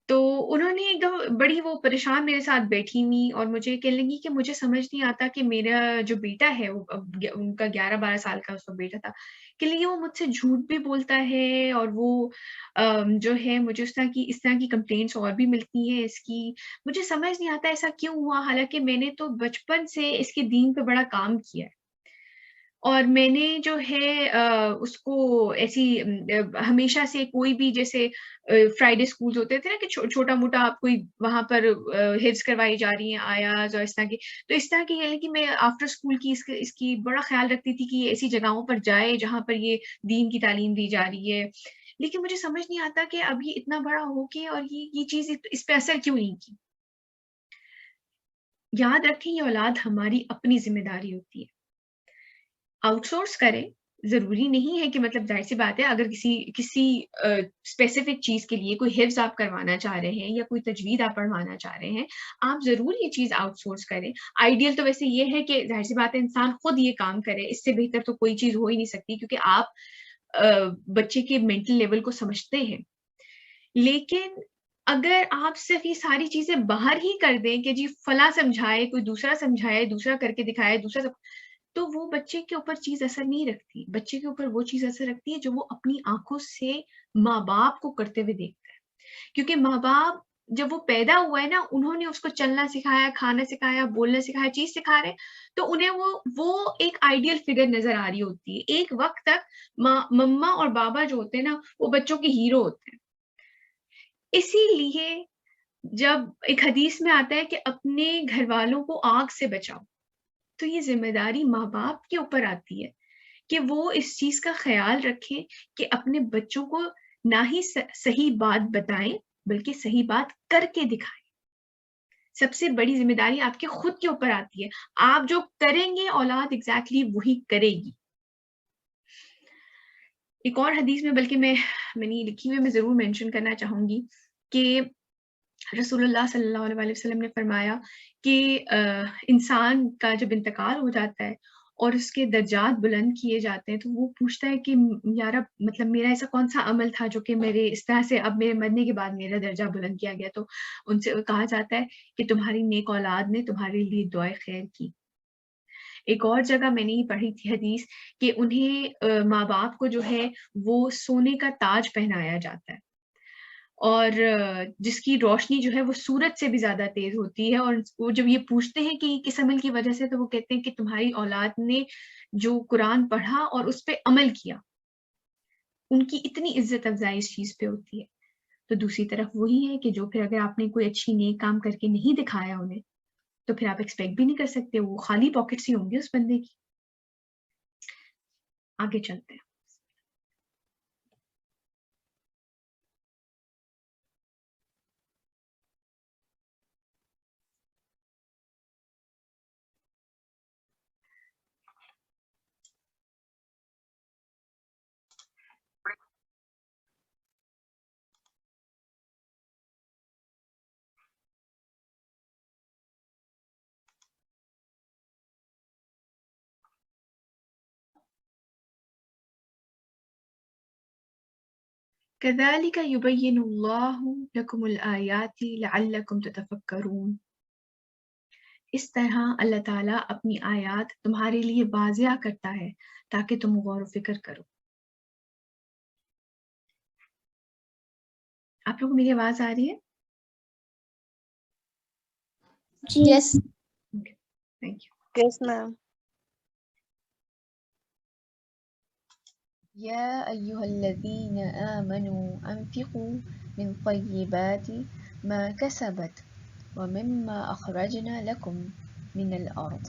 تو انہوں نے ایک دم بڑی وہ پریشان میرے ساتھ بیٹھی ہوئی اور مجھے کہنے لگی کہ مجھے سمجھ نہیں آتا کہ میرا جو بیٹا ہے وہ ان کا 11-12 سال کا اس کا بیٹا تھا، کہ لیے وہ مجھ سے جھوٹ بھی بولتا ہے اور وہ جو ہے مجھے اس طرح کی کمپلینٹس اور بھی ملتی ہیں اس کی. مجھے سمجھ نہیں آتا ایسا کیوں ہوا، حالانکہ میں نے تو بچپن سے اس کے دین پہ بڑا کام کیا ہے اور میں نے جو ہے اس کو ایسی ہمیشہ سے کوئی بھی جیسے فرائیڈے اسکولز ہوتے تھے نا کہ چھوٹا موٹا آپ کوئی وہاں پر حفظ کروائی جا رہی ہیں آیاز اور اس طرح کی، تو اس طرح کی ہے کہ میں آفٹر اسکول کی اس کی بڑا خیال رکھتی تھی کہ یہ ایسی جگہوں پر جائے جہاں پر یہ دین کی تعلیم دی جا رہی ہے. لیکن مجھے سمجھ نہیں آتا کہ اب یہ اتنا بڑا ہو کے اور یہ چیز اس پہ اثر کیوں نہیں کی. یاد رکھیں یہ اولاد ہماری اپنی ذمہ داری ہوتی ہے. آؤٹ سورس کریں، ضروری نہیں ہے کہ مطلب ظاہر سی بات ہے اگر کسی اسپیسیفک چیز کے لیے کوئی حفظ آپ کروانا چاہ رہے ہیں یا کوئی تجوید آپ پڑھوانا چاہ رہے ہیں، آپ ضرور یہ چیز آؤٹ سورس کریں. آئیڈیل تو ویسے یہ ہے کہ ظاہر سی بات ہے انسان خود یہ کام کرے، اس سے بہتر تو کوئی چیز ہو ہی نہیں سکتی کیونکہ آپ بچے کے مینٹل لیول کو سمجھتے ہیں. لیکن اگر آپ صرف یہ ساری چیزیں باہر ہی کر دیں کہ جی فلاں سمجھائے، کوئی دوسرا سمجھائے، دوسرا کر کے دکھائے، تو وہ بچے کے اوپر چیز اثر نہیں رکھتی. بچے کے اوپر وہ چیز اثر رکھتی ہے جو وہ اپنی آنکھوں سے ماں باپ کو کرتے ہوئے دیکھتا ہے. کیونکہ ماں باپ جب وہ پیدا ہوا ہے نا، انہوں نے اس کو چلنا سکھایا، کھانا سکھایا، بولنا سکھایا، چیز سکھا رہے، تو انہیں وہ ایک آئیڈیل فگر نظر آ رہی ہوتی ہے. ایک وقت تک مما اور بابا جو ہوتے ہیں نا وہ بچوں کے ہیرو ہوتے ہیں. اسی لیے جب ایک حدیث میں آتا ہے کہ اپنے گھر والوں کو آگ سے بچاؤ، تو یہ ذمہ داری ماں باپ کے اوپر آتی ہے کہ وہ اس چیز کا خیال رکھیں کہ اپنے بچوں کو نہ ہی صحیح بات بتائیں بلکہ صحیح بات کر کے دکھائیں. سب سے بڑی ذمہ داری آپ کے خود کے اوپر آتی ہے. آپ جو کریں گے اولاد ایگزیکٹلی وہی کرے گی. ایک اور حدیث میں، بلکہ میں نے لکھی ہوئی میں ضرور مینشن کرنا چاہوں گی کہ رسول اللہ صلی اللہ علیہ وسلم نے فرمایا کہ انسان کا جب انتقال ہو جاتا ہے اور اس کے درجات بلند کیے جاتے ہیں تو وہ پوچھتا ہے کہ یا رب مطلب میرا ایسا کون سا عمل تھا جو کہ میرے اس طرح سے اب میرے مرنے کے بعد میرا درجہ بلند کیا گیا. تو ان سے کہا جاتا ہے کہ تمہاری نیک اولاد نے تمہارے لیے دعائے خیر کی. ایک اور جگہ میں نے یہ پڑھی تھی حدیث کہ انہیں ماں باپ کو جو ہے وہ سونے کا تاج پہنایا جاتا ہے اور جس کی روشنی جو ہے وہ سورج سے بھی زیادہ تیز ہوتی ہے. اور وہ جب یہ پوچھتے ہیں کہ کس عمل کی وجہ سے، تو وہ کہتے ہیں کہ تمہاری اولاد نے جو قرآن پڑھا اور اس پہ عمل کیا. ان کی اتنی عزت افزائی اس چیز پہ ہوتی ہے. تو دوسری طرف وہی ہے کہ جو پھر اگر آپ نے کوئی اچھی نیک کام کر کے نہیں دکھایا انہیں، تو پھر آپ ایکسپیکٹ بھی نہیں کر سکتے، وہ خالی پاکٹس ہی ہوں گے اس بندے کی. آگے چلتے ہیں. كذلك يبين الله لكم الآيات لعلكم تتفكرون. اس طرح اللہ تعالیٰ اپنی آیات تمہارے لیے واضح کرتا ہے تاکہ تم غور و فکر کرو. آپ لوگ کو میری آواز آ رہی ہے؟ Yes. Thank you. Yes, ma'am. يا أيها الذين آمنوا أنفقوا من طيبات ما كسبت ومما أخرجنا لكم من الأرض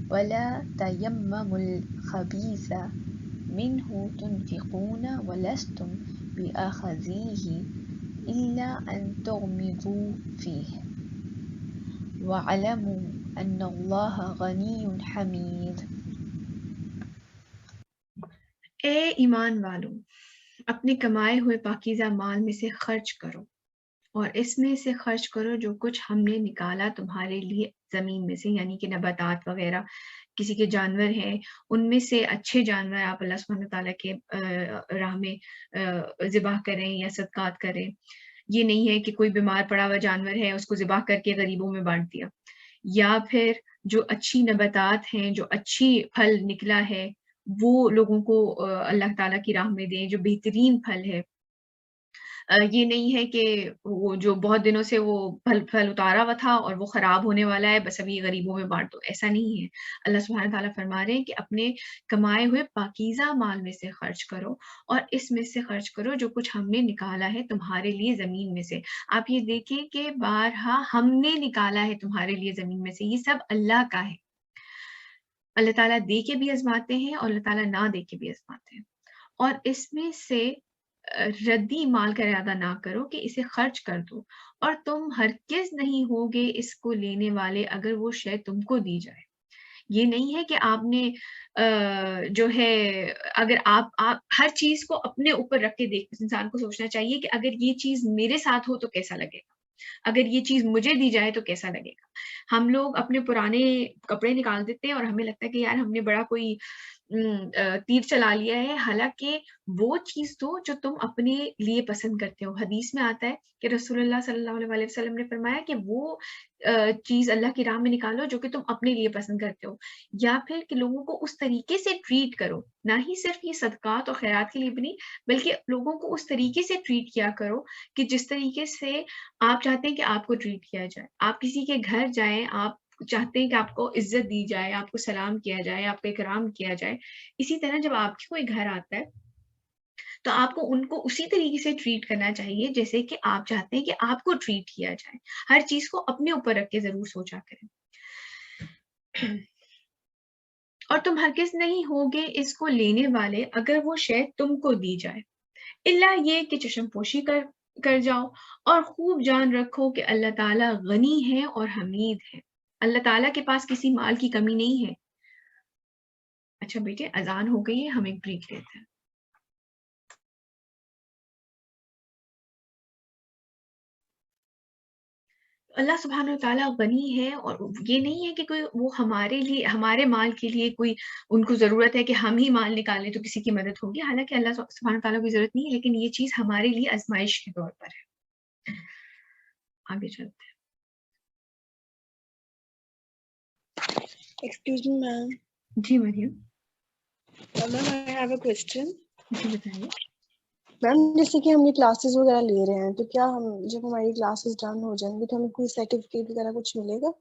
ولا تيمموا الخبيث منه تنفقون ولستم بآخذيه إلا أن تغمضوا فيه واعلموا أن الله غني حميد. اے ایمان والو، اپنے کمائے ہوئے پاکیزہ مال میں سے خرچ کرو، اور اس میں سے خرچ کرو جو کچھ ہم نے نکالا تمہارے لیے زمین میں سے، یعنی کہ نباتات وغیرہ، کسی کے جانور ہیں، ان میں سے اچھے جانور آپ اللہ سبحانہ تعالیٰ کے راہ میں ذبح کریں یا صدقات کریں. یہ نہیں ہے کہ کوئی بیمار پڑا ہوا جانور ہے اس کو ذبح کر کے غریبوں میں بانٹ دیا، یا پھر جو اچھی نباتات ہیں، جو اچھی پھل نکلا ہے وہ لوگوں کو اللہ تعالیٰ کی راہ میں دیں، جو بہترین پھل ہے. یہ نہیں ہے کہ وہ جو بہت دنوں سے وہ پھل اتارا ہوا تھا اور وہ خراب ہونے والا ہے، بس ابھی غریبوں میں بانٹ دو، ایسا نہیں ہے. اللہ سبحانہ تعالیٰ فرما رہے ہیں کہ اپنے کمائے ہوئے پاکیزہ مال میں سے خرچ کرو، اور اس میں سے خرچ کرو جو کچھ ہم نے نکالا ہے تمہارے لیے زمین میں سے. آپ یہ دیکھیں کہ بارہا ہم نے نکالا ہے تمہارے لیے زمین میں سے، یہ سب اللہ کا ہے. اللہ تعالیٰ دے کے بھی آزماتے ہیں اور اللہ تعالیٰ نہ دے کے بھی آزماتے ہیں. اور اس میں سے ردی مال کا ارادہ نہ کرو کہ اسے خرچ کر دو، اور تم ہرگز نہیں ہوگے اس کو لینے والے اگر وہ شے تم کو دی جائے. یہ نہیں ہے کہ آپ نے جو ہے اگر آپ ہر چیز کو اپنے اوپر رکھ کے دیکھ، انسان کو سوچنا چاہیے کہ اگر یہ چیز میرے ساتھ ہو تو کیسا لگے گا، اگر یہ چیز مجھے دی جائے تو کیسا لگے گا. ہم لوگ اپنے پرانے کپڑے نکال دیتے ہیں اور ہمیں لگتا ہے کہ یار ہم نے بڑا کوئی تیر چلا لیا ہے، حالانکہ وہ چیز دو جو تم اپنے لیے پسند کرتے ہو. حدیث میں آتا ہے کہ رسول اللہ صلی اللہ علیہ وسلم نے فرمایا کہ وہ چیز اللہ کی راہ میں نکالو جو کہ تم اپنے لیے پسند کرتے ہو، یا پھر کہ لوگوں کو اس طریقے سے ٹریٹ کرو، نہ ہی صرف یہ صدقات اور خیرات کے لیے بھی نہیں، بلکہ لوگوں کو اس طریقے سے ٹریٹ کیا کرو کہ جس طریقے سے آپ چاہتے ہیں کہ آپ کو ٹریٹ کیا جائے. آپ کسی کے گھر جائیں، آپ چاہتے ہیں کہ آپ کو عزت دی جائے، آپ کو سلام کیا جائے، آپ کو اکرام کیا جائے. اسی طرح جب آپ کے کوئی گھر آتا ہے تو آپ کو ان کو اسی طریقے سے ٹریٹ کرنا چاہیے جیسے کہ آپ چاہتے ہیں کہ آپ کو ٹریٹ کیا جائے. ہر چیز کو اپنے اوپر رکھ کے ضرور سوچا کریں. اور تم ہرگز نہیں ہوگے اس کو لینے والے اگر وہ شے تم کو دی جائے، الا یہ کہ چشم پوشی کر جاؤ، اور خوب جان رکھو کہ اللہ تعالیٰ غنی ہے اور حمید ہے. اللہ تعالیٰ کے پاس کسی مال کی کمی نہیں ہے. اچھا بیٹے، اذان ہو گئی ہے، ہم ایک بریک لیتے ہیں. اللہ سبحانہ و تعالیٰ غنی ہے، اور یہ نہیں ہے کہ کوئی وہ ہمارے لیے، ہمارے مال کے لیے کوئی ان کو ضرورت ہے کہ ہم ہی مال نکالیں تو کسی کی مدد ہوگی. حالانکہ اللہ سبحانہ و تعالیٰ کو ضرورت نہیں ہے، لیکن یہ چیز ہمارے لیے آزمائش کے طور پر ہے. آگے چلتے ہیں. Excuse me, ma'am. G Maryam. Ma'am, I have a question. جی بتائیے. میم جیسے کہ ہم یہ کلاسز وغیرہ لے رہے ہیں تو کیا ہم جب ہماری کلاسز ڈن ہو جائیں گی تو ہمیں کوئی سرٹیفکیٹ وغیرہ کچھ ملے گا؟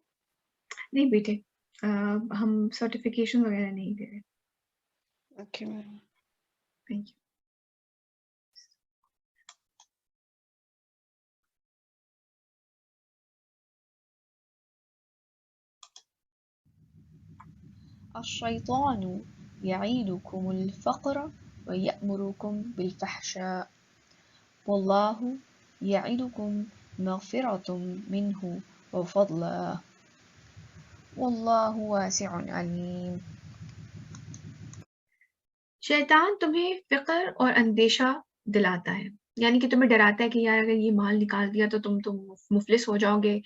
نہیں بیٹے، ہم سرٹیفکیشن وغیرہ نہیں دے رہے. Okay ma'am. Thank you. الشيطان يعيدكم الفقر ويأمركم بالفحشاء والله يعدكم مغفرة منه وفضلا والله واسع عليم. شیطان تمہیں فقر اور اندیشہ دلاتا ہے، یعنی کہ تمہیں ڈراتا ہے کہ یار اگر یہ مال نکال دیا تو تم مفلس ہو جاؤ گے،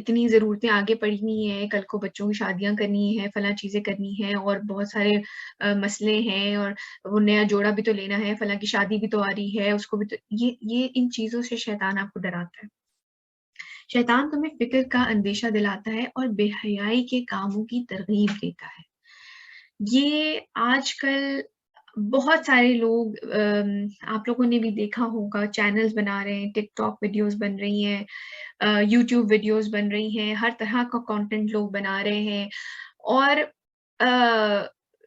اتنی ضرورتیں آگے پڑنی ہیں، کل کو بچوں کی شادیاں کرنی ہیں، فلاں چیزیں کرنی ہیں، اور بہت سارے مسئلے ہیں، اور وہ نیا جوڑا بھی تو لینا ہے، فلاں کی شادی بھی تو آ رہی ہے، اس کو بھی تو یہ ان چیزوں سے شیطان آپ کو ڈراتا ہے. شیطان تمہیں فکر کا اندیشہ دلاتا ہے اور بے حیائی کے کاموں کی ترغیب دیتا ہے. یہ آج کل بہت سارے لوگ، آپ لوگوں نے بھی دیکھا ہوگا، چینلز بنا رہے ہیں، ٹک ٹاک ویڈیوز بن رہی ہیں، یوٹیوب ویڈیوز بن رہی ہیں، ہر طرح کا کانٹینٹ لوگ بنا رہے ہیں، اور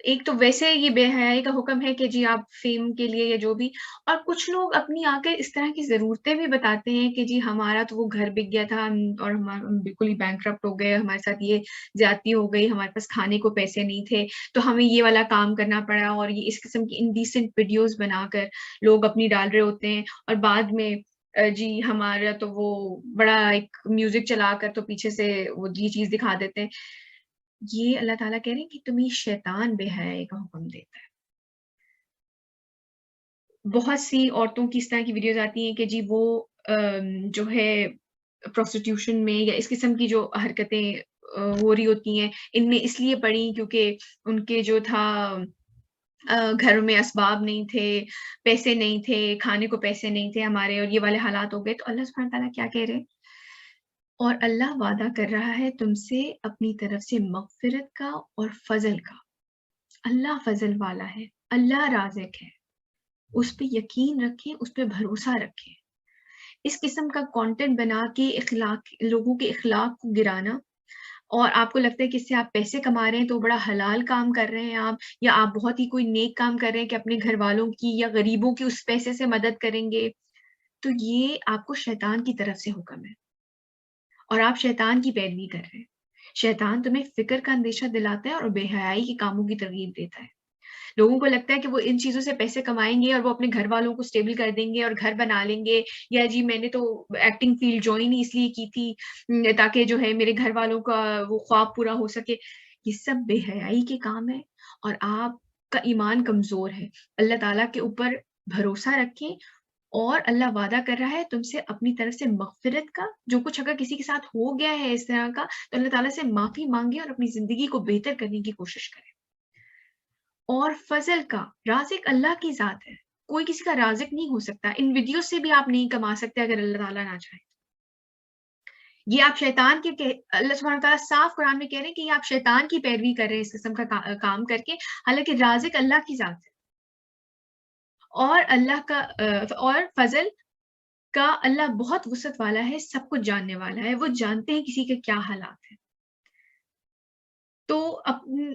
ایک تو ویسے یہ بے حیائی کا حکم ہے کہ جی آپ فیم کے لیے یا جو بھی، اور کچھ لوگ اپنی آ کر اس طرح کی ضرورتیں بھی بتاتے ہیں کہ جی ہمارا تو وہ گھر بک گیا تھا اور ہم بالکل ہی بینکرپٹ ہو گئے، ہمارے ساتھ یہ زیادتی ہو گئی، ہمارے پاس کھانے کو پیسے نہیں تھے تو ہمیں یہ والا کام کرنا پڑا، اور یہ اس قسم کی انڈیسنٹ ویڈیوز بنا کر لوگ اپنی ڈال رہے ہوتے ہیں، اور بعد میں جی ہمارا تو وہ بڑا ایک میوزک چلا کر تو پیچھے سے وہ یہ چیز دکھا دیتے ہیں. یہ اللہ تعالیٰ کہہ رہے ہیں کہ تمہیں شیطان بے حیائی کا حکم دیتا ہے. بہت سی عورتوں کی اس طرح کی ویڈیوز آتی ہیں کہ جی وہ جو ہے پروسٹیٹیوشن میں یا اس قسم کی جو حرکتیں ہو رہی ہوتی ہیں، ان میں اس لیے پڑی کیونکہ ان کے جو تھا گھروں میں اسباب نہیں تھے، پیسے نہیں تھے، کھانے کو پیسے نہیں تھے ہمارے، اور یہ والے حالات ہو گئے. تو اللہ سبحانہ تعالیٰ کیا کہہ رہے ہیں؟ اور اللہ وعدہ کر رہا ہے تم سے اپنی طرف سے مغفرت کا اور فضل کا. اللہ فضل والا ہے، اللہ رازق ہے، اس پہ یقین رکھیں، اس پہ بھروسہ رکھیں. اس قسم کا کانٹینٹ بنا کے لوگوں کے اخلاق کو گرانا، اور آپ کو لگتا ہے کہ اس سے آپ پیسے کما رہے ہیں تو بڑا حلال کام کر رہے ہیں آپ، یا آپ بہت ہی کوئی نیک کام کر رہے ہیں کہ اپنے گھر والوں کی یا غریبوں کی اس پیسے سے مدد کریں گے، تو یہ آپ کو شیطان کی طرف سے حکم ہے اور آپ شیطان کی پیروی کر رہے ہیں. شیطان تمہیں فکر کا اندیشہ دلاتا ہے اور بے حیائی کے کاموں کی ترغیب دیتا ہے. لوگوں کو لگتا ہے کہ وہ ان چیزوں سے پیسے کمائیں گے اور وہ اپنے گھر والوں کو اسٹیبل کر دیں گے اور گھر بنا لیں گے، یا جی میں نے تو ایکٹنگ فیلڈ جوائن ہی اس لیے کی تھی تاکہ جو ہے میرے گھر والوں کا وہ خواب پورا ہو سکے. یہ سب بے حیائی کے کام ہے اور آپ کا ایمان کمزور ہے. اللہ تعالیٰ کے اوپر بھروسہ رکھیں، اور اللہ وعدہ کر رہا ہے تم سے اپنی طرف سے مغفرت کا. جو کچھ اگر کسی کے ساتھ ہو گیا ہے اس طرح کا تو اللہ تعالیٰ سے معافی مانگے اور اپنی زندگی کو بہتر کرنے کی کوشش کرے. اور فضل کا، رازق اللہ کی ذات ہے، کوئی کسی کا رازق نہیں ہو سکتا. ان ویڈیو سے بھی آپ نہیں کما سکتے اگر اللہ تعالیٰ نہ چاہے. یہ آپ شیطان کے اللہ سبحانہ تعالیٰ صاف قرآن میں کہہ رہے ہیں کہ یہ آپ شیطان کی پیروی کر رہے ہیں اس قسم کا کام کر کے، حالانکہ رازق اللہ کی ذات ہے. اور اللہ کا اور فضل کا، اللہ بہت وسعت والا ہے، سب کچھ جاننے والا ہے، وہ جانتے ہیں کسی کے کیا حالات ہیں. تو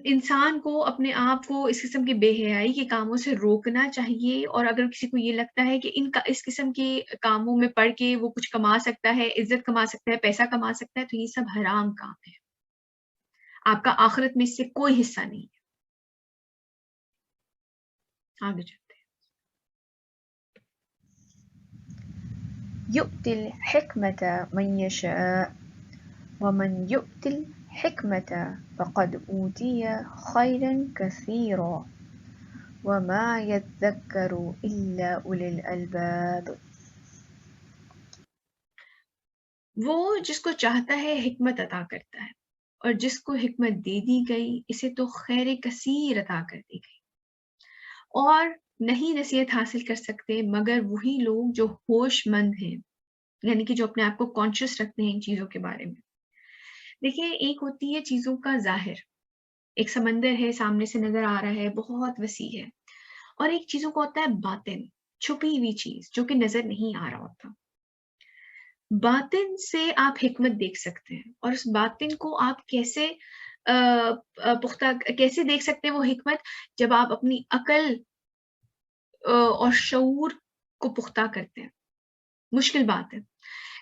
انسان کو اپنے آپ کو اس قسم کے بے حیائی کے کاموں سے روکنا چاہیے. اور اگر کسی کو یہ لگتا ہے کہ اس قسم کے کاموں میں پڑھ کے وہ کچھ کما سکتا ہے، عزت کما سکتا ہے، پیسہ کما سکتا ہے، تو یہ سب حرام کام ہے. آپ کا آخرت میں اس سے کوئی حصہ نہیں ہے. آگے چلتے ہیں. يؤتي الحكمة من يشاء ومن يؤت الحكمة فقد أوتي خيرا كثيرا وما يذكر إلا أولي الألباب. وہ جس کو چاہتا ہے حکمت عطا کرتا ہے، اور جس کو حکمت دے دی گئی اسے تو خیر کثیر عطا کر دی گئی. اور نہیں نصیحت حاصل کر سکتے مگر وہی لوگ جو ہوش مند ہیں، یعنی کہ جو اپنے آپ کو کانشیس رکھتے ہیں ان چیزوں کے بارے میں. دیکھیں، ایک ہوتی ہے چیزوں کا ظاہر، ایک سمندر ہے سامنے سے نظر آ رہا ہے، بہت وسیع ہے، اور ایک چیزوں کو ہوتا ہے باطن، چھپی ہوئی چیز جو کہ نظر نہیں آ رہا ہوتا. باطن سے آپ حکمت دیکھ سکتے ہیں، اور اس باطن کو آپ کیسے پختہ کیسے دیکھ سکتے ہیں وہ حکمت؟ جب آپ اپنی عقل اور شعور کو پختہ کرتے ہیں. مشکل بات ہے.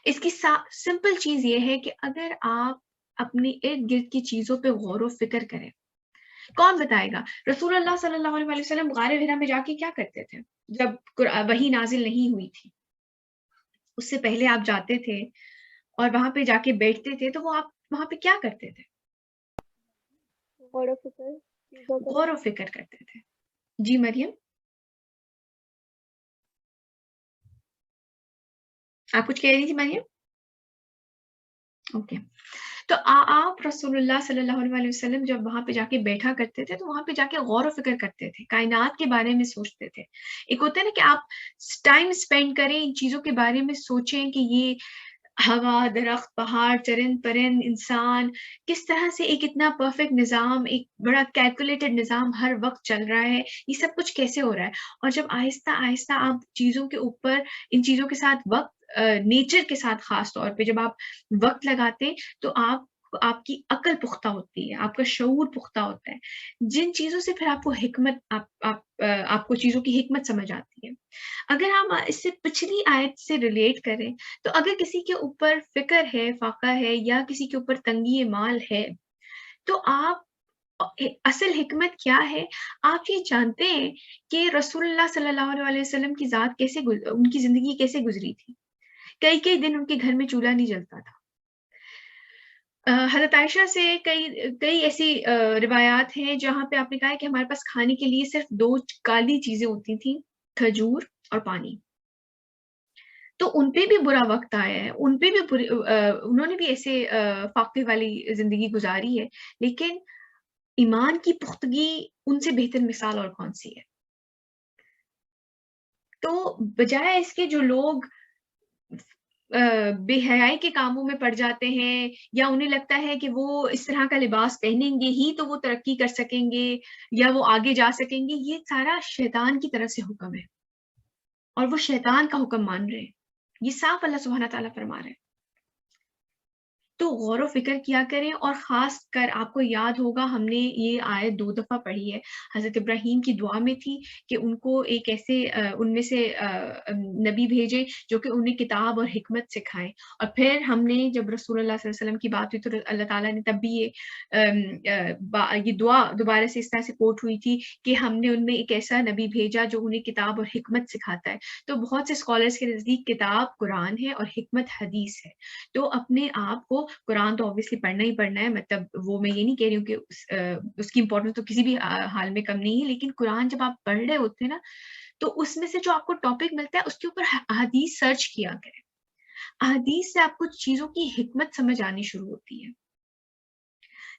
اس کی سمپل چیز یہ ہے کہ اگر آپ اپنے ارد گرد کی چیزوں پہ غور و فکر کریں. کون بتائے گا رسول اللہ صلی اللہ علیہ وسلم غار حرا میں جا کے کیا کرتے تھے جب وحی نازل نہیں ہوئی تھی؟ اس سے پہلے آپ جاتے تھے اور وہاں پہ جا کے بیٹھتے تھے، تو وہ آپ وہاں پہ کیا کرتے تھے؟ غور و فکر کرتے تھے. جی مریم، آپ کچھ کہہ رہی تھی مریم؟ اوکے. تو آپ رسول اللہ صلی اللہ علیہ وسلم جب وہاں پہ جا کے بیٹھا کرتے تھے تو وہاں پہ جا کے غور و فکر کرتے تھے، کائنات کے بارے میں سوچتے تھے. ایک ہوتا ہے نا کہ آپ ٹائم اسپینڈ کریں ان چیزوں کے بارے میں، سوچیں کہ یہ ہوا، درخت، پہاڑ، چرند پرند، انسان، کس طرح سے ایک اتنا پرفیکٹ نظام، ایک بڑا کیلکولیٹڈ نظام ہر وقت چل رہا ہے، یہ سب کچھ کیسے ہو رہا ہے. اور جب آہستہ آہستہ آپ چیزوں کے اوپر، ان چیزوں کے ساتھ وقت، نیچر کے ساتھ خاص طور پہ جب آپ وقت لگاتے تو آپ آپ کی عقل پختہ ہوتی ہے، آپ کا شعور پختہ ہوتا ہے، جن چیزوں سے پھر آپ کو حکمت آپ کو چیزوں کی حکمت سمجھ آتی ہے۔ اگر ہم اس سے پچھلی آیت سے ریلیٹ کریں تو اگر کسی کے اوپر فکر ہے، فاقہ ہے، یا کسی کے اوپر تنگی مال ہے، تو آپ اصل حکمت کیا ہے؟ آپ یہ جانتے ہیں کہ رسول اللہ صلی اللہ علیہ وسلم کی ذات کیسے ان کی زندگی کیسے گزری تھی۔ کئی کئی دن ان کے گھر میں چولہا نہیں جلتا تھا۔ حضرت عائشہ سے کئی ایسی روایات ہیں جہاں پہ آپ نے کہا ہے کہ ہمارے پاس کھانے کے لیے صرف 2 کالی چیزیں ہوتی تھیں، کھجور اور پانی۔ تو ان پہ بھی برا وقت آیا ہے، ان پہ بھی انہوں نے بھی ایسے فاقے والی زندگی گزاری ہے، لیکن ایمان کی پختگی ان سے بہتر مثال اور کون سی ہے؟ تو بجائے اس کے جو لوگ بے حیائی کے کاموں میں پڑ جاتے ہیں، یا انہیں لگتا ہے کہ وہ اس طرح کا لباس پہنیں گے ہی تو وہ ترقی کر سکیں گے یا وہ آگے جا سکیں گے، یہ سارا شیطان کی طرف سے حکم ہے اور وہ شیطان کا حکم مان رہے ہیں۔ یہ صاف اللہ سبحانہ تعالیٰ فرما رہے ہیں۔ تو غور و فکر کیا کریں، اور خاص کر آپ کو یاد ہوگا ہم نے یہ آیت 2 دفعہ پڑھی ہے۔ حضرت ابراہیم کی دعا میں تھی کہ ان کو ایک ایسے ان میں سے نبی بھیجے جو کہ انہیں کتاب اور حکمت سکھائے، اور پھر ہم نے جب رسول اللہ صلی اللہ علیہ وسلم کی بات ہوئی تو اللہ تعالیٰ نے تب بھی یہ دعا دوبارہ سے اس طرح سے کوٹ ہوئی تھی کہ ہم نے ان میں ایک ایسا نبی بھیجا جو انہیں کتاب اور حکمت سکھاتا ہے۔ تو بہت سے اسکالرس کے نزدیک کتاب قرآن ہے اور حکمت حدیث ہے۔ تو اپنے آپ کو قرآن تو obviously پڑھنا ہی پڑھنا ہے، مطلب وہ میں یہ نہیں کہہ رہی ہوں کہ اس کی امپورٹنس تو کسی بھی حال میں کم نہیں ہے، لیکن قرآن جب آپ پڑھ رہے ہوتے ہیں نا تو اس میں سے جو آپ کو ٹاپک ملتا ہے اس کے اوپر احادیث سرچ کیا کریں۔ احادیث سے آپ کو چیزوں کی حکمت سمجھ آنی شروع ہوتی ہے۔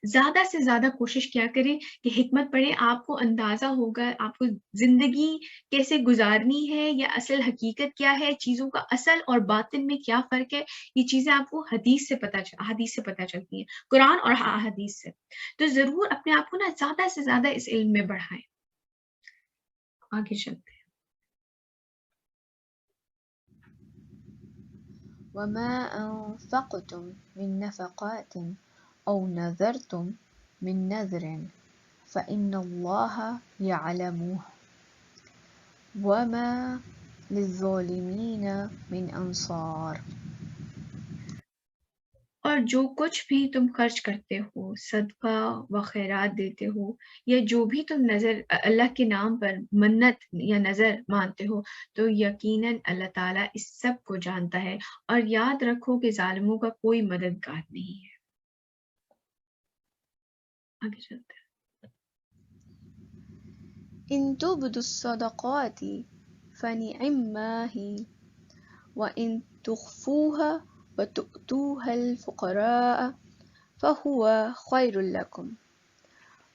زیادہ سے زیادہ کوشش کیا کریں کہ حکمت پڑھیں، آپ کو اندازہ ہوگا آپ کو زندگی کیسے گزارنی ہے، یا اصل حقیقت کیا ہے، چیزوں کا اصل اور باطن میں کیا فرق ہے، یہ چیزیں آپ کو حدیث سے پتہ چلتی ہیں، قرآن اور حدیث سے۔ تو ضرور اپنے آپ کو نا زیادہ سے زیادہ اس علم میں بڑھائیں۔ آگے چلتے ہیں۔ وما أنفقتم من نفقات أو نذرتم من نذر فإن الله يعلمه وما للظالمين من أنصار۔ اور جو کچھ بھی تم خرچ کرتے ہو، صدقہ و خیرات دیتے ہو، یا جو بھی تم نظر اللہ کے نام پر منت یا نظر مانتے ہو، تو یقیناً اللہ تعالیٰ اس سب کو جانتا ہے، اور یاد رکھو کہ ظالموں کا کوئی مددگار نہیں ہے۔ آگے چلتے ہیں۔ إن تبدوا الصدقات فنعما هي وإن تخفوها وتؤتوها الفقراء فهو خير لكم